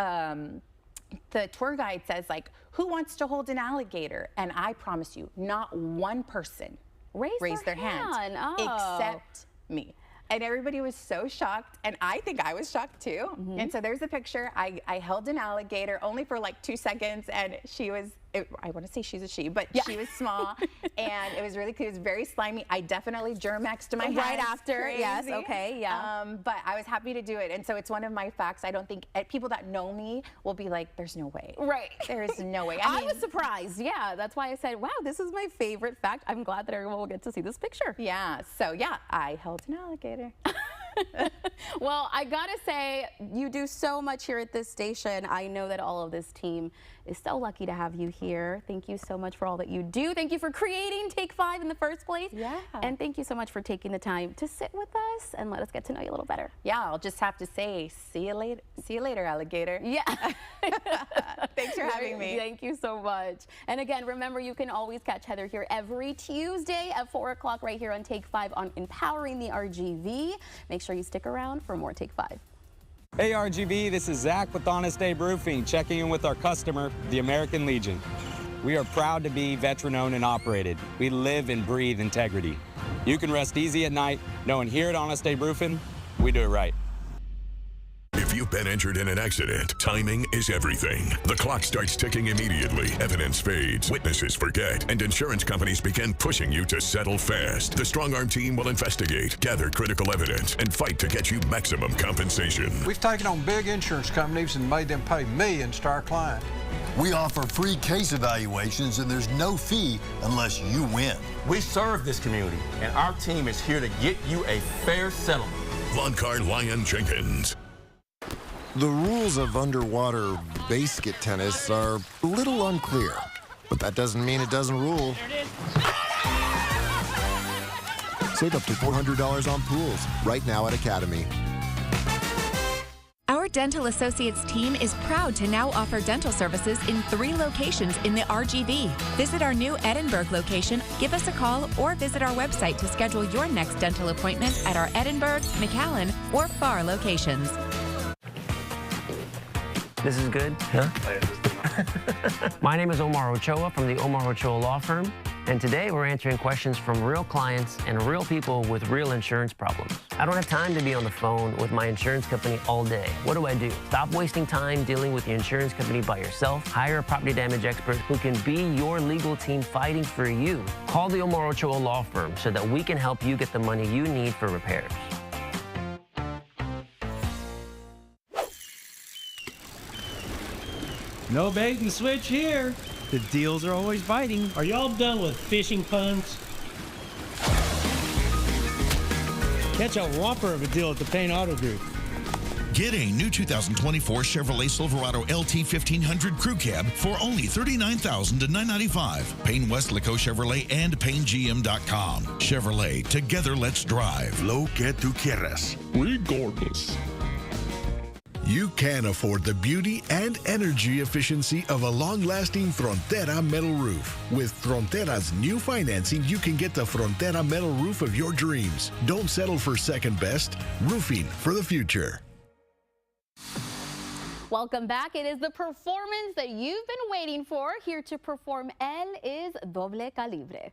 [SPEAKER 26] the tour guide says, like, who wants to hold an alligator? And I promise you, not one person raised their hand except me. And everybody was so shocked, and I think I was shocked too. And so there's a picture. I held an alligator only for like 2 seconds, and she was, I want to say she's a she, but she was small, and it was really cute. It was very slimy. I definitely Germ-X'd my hands.
[SPEAKER 1] Right after,
[SPEAKER 26] Crazy.
[SPEAKER 1] yes, okay, yeah.
[SPEAKER 26] But I was happy to do it, and so it's one of my facts. I don't think people that know me will be like, there's no way.
[SPEAKER 1] Right.
[SPEAKER 26] There's no way.
[SPEAKER 1] I was surprised, yeah. That's why I said, wow, this is my favorite fact. I'm glad that everyone will get to see this picture.
[SPEAKER 26] Yeah, so yeah, I held an alligator.
[SPEAKER 1] Well, I gotta say, you do so much here at this station. I know that all of this team is so lucky to have you here. Thank you so much for all that you do. Thank you for creating Take 5 in the first place.
[SPEAKER 26] Yeah.
[SPEAKER 1] And thank you so much for taking the time to sit with us and let us get to know you a little better.
[SPEAKER 26] Yeah, I'll just have to say, see you later, alligator.
[SPEAKER 1] Yeah.
[SPEAKER 26] Thanks for having me.
[SPEAKER 1] Thank you so much. And again, remember, you can always catch Heather here every Tuesday at 4 o'clock right here on Take 5 on Empowering the RGV. Make sure you stick around for more Take 5.
[SPEAKER 3] Hey RGV, this is Zach with Honest Abe Roofing, checking in with our customer, the American Legion. We are proud to be veteran-owned and operated. We live and breathe integrity. You can rest easy at night knowing here at Honest Abe Roofing, we do it right.
[SPEAKER 2] If you've been injured in an accident, timing is everything. The clock starts ticking immediately. Evidence fades, witnesses forget, and insurance companies begin pushing you to settle fast. The Strong Arm team will investigate, gather critical evidence, and fight to get you maximum compensation.
[SPEAKER 11] We've taken on big insurance companies and made them pay millions to our client.
[SPEAKER 12] We offer free case evaluations, and there's no fee unless you win.
[SPEAKER 15] We serve this community, and our team is here to get you a fair settlement.
[SPEAKER 2] Loncar Lyon Jenkins.
[SPEAKER 16] The rules of underwater basket tennis are a little unclear, but that doesn't mean it doesn't rule. Save up to $400 on pools right now at Academy.
[SPEAKER 17] Our Dental Associates team is proud to now offer dental services in 3 locations in the RGV. Visit our new Edinburgh location, give us a call, or visit our website to schedule your next dental appointment at our Edinburgh, McAllen, or Pharr locations.
[SPEAKER 27] This is good? Huh? My name is Omar Ochoa from the Omar Ochoa Law Firm, and today we're answering questions from real clients and real people with real insurance problems. I don't have time to be on the phone with my insurance company all day. What do? Stop wasting time dealing with your insurance company by yourself. Hire a property damage expert who can be your legal team fighting for you. Call the Omar Ochoa Law Firm so that we can help you get the money you need for repairs.
[SPEAKER 28] No bait and switch here. The deals are always biting. Are y'all done with fishing puns? Catch a whopper of a deal at the Payne Auto Group.
[SPEAKER 29] Get a new 2024 Chevrolet Silverado LT 1500 Crew Cab for only $39,000 to $995. Payne Westlaco Chevrolet and PayneGM.com. Chevrolet, together let's drive.
[SPEAKER 30] Lo que tú quieras. Regardless. You can afford the beauty and energy efficiency of a long-lasting Frontera metal roof. With Frontera's new financing, you can get the Frontera metal roof of your dreams. Don't settle for second best. Roofing for the future.
[SPEAKER 1] Welcome back. It is the performance that you've been waiting for. Here to perform Él is Doble Calibre.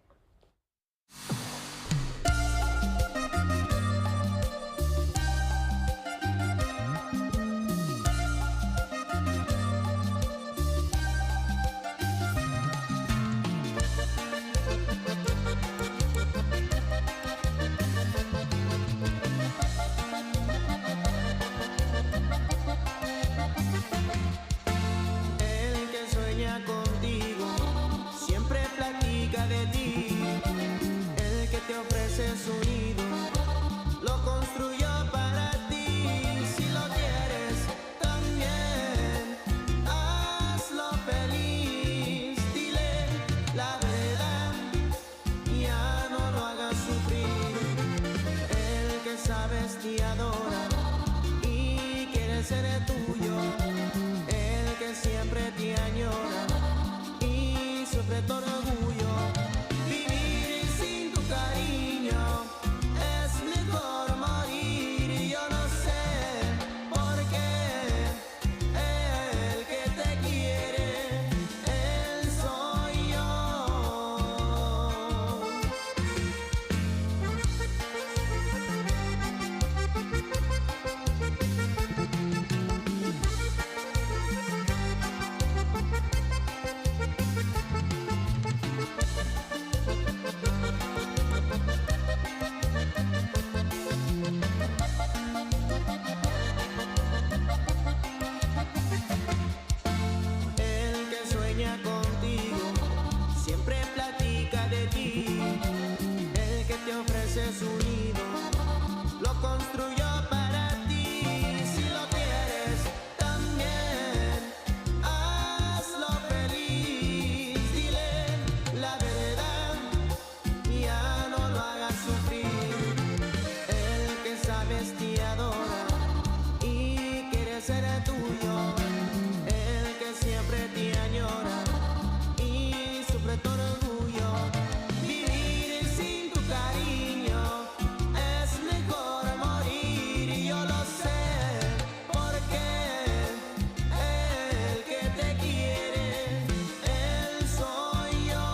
[SPEAKER 4] añora y sufre tu orgullo. Vivir sin tu cariño es mejor morir y yo no sé por qué. El que te quiere, él soy yo. El que sueña contigo siempre platica de ti. El que te ofrece su nido lo construyó para ti. Si lo quieres también, hazlo feliz. Dile la verdad, ya no lo hagas sufrir. El que sabes te adora y quiere ser tuyo. El que siempre te añora y sufre tu orgullo. Vivir sin tu cariño es mejor morir y yo lo sé porque el que te quiere, él soy yo.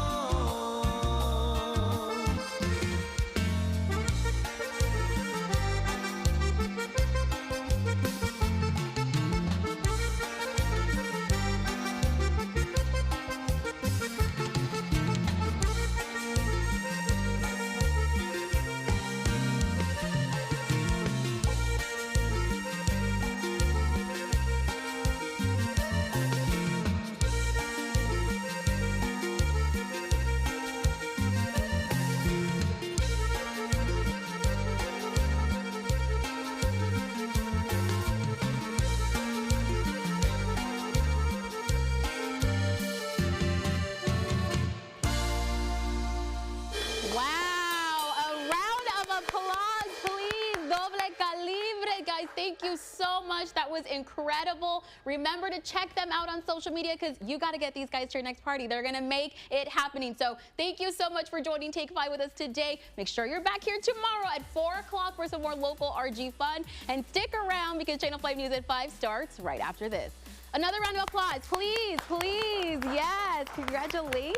[SPEAKER 1] Wow, a round of applause, please. Doble Calibre, guys, thank you so much. That was incredible. Remember to check them out on social media because you got to get these guys to your next party. They're going to make it happening. So thank you so much for joining Take 5 with us today. Make sure you're back here tomorrow at 4 o'clock for some more local RG fun. And stick around because Channel 5 News at 5 starts right after this. Another round of applause, please, please. Yes, congratulations.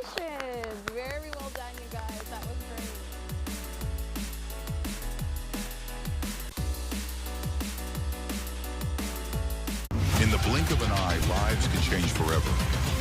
[SPEAKER 1] Very well done, you guys. That was great.
[SPEAKER 2] In the blink of an eye, lives can change forever.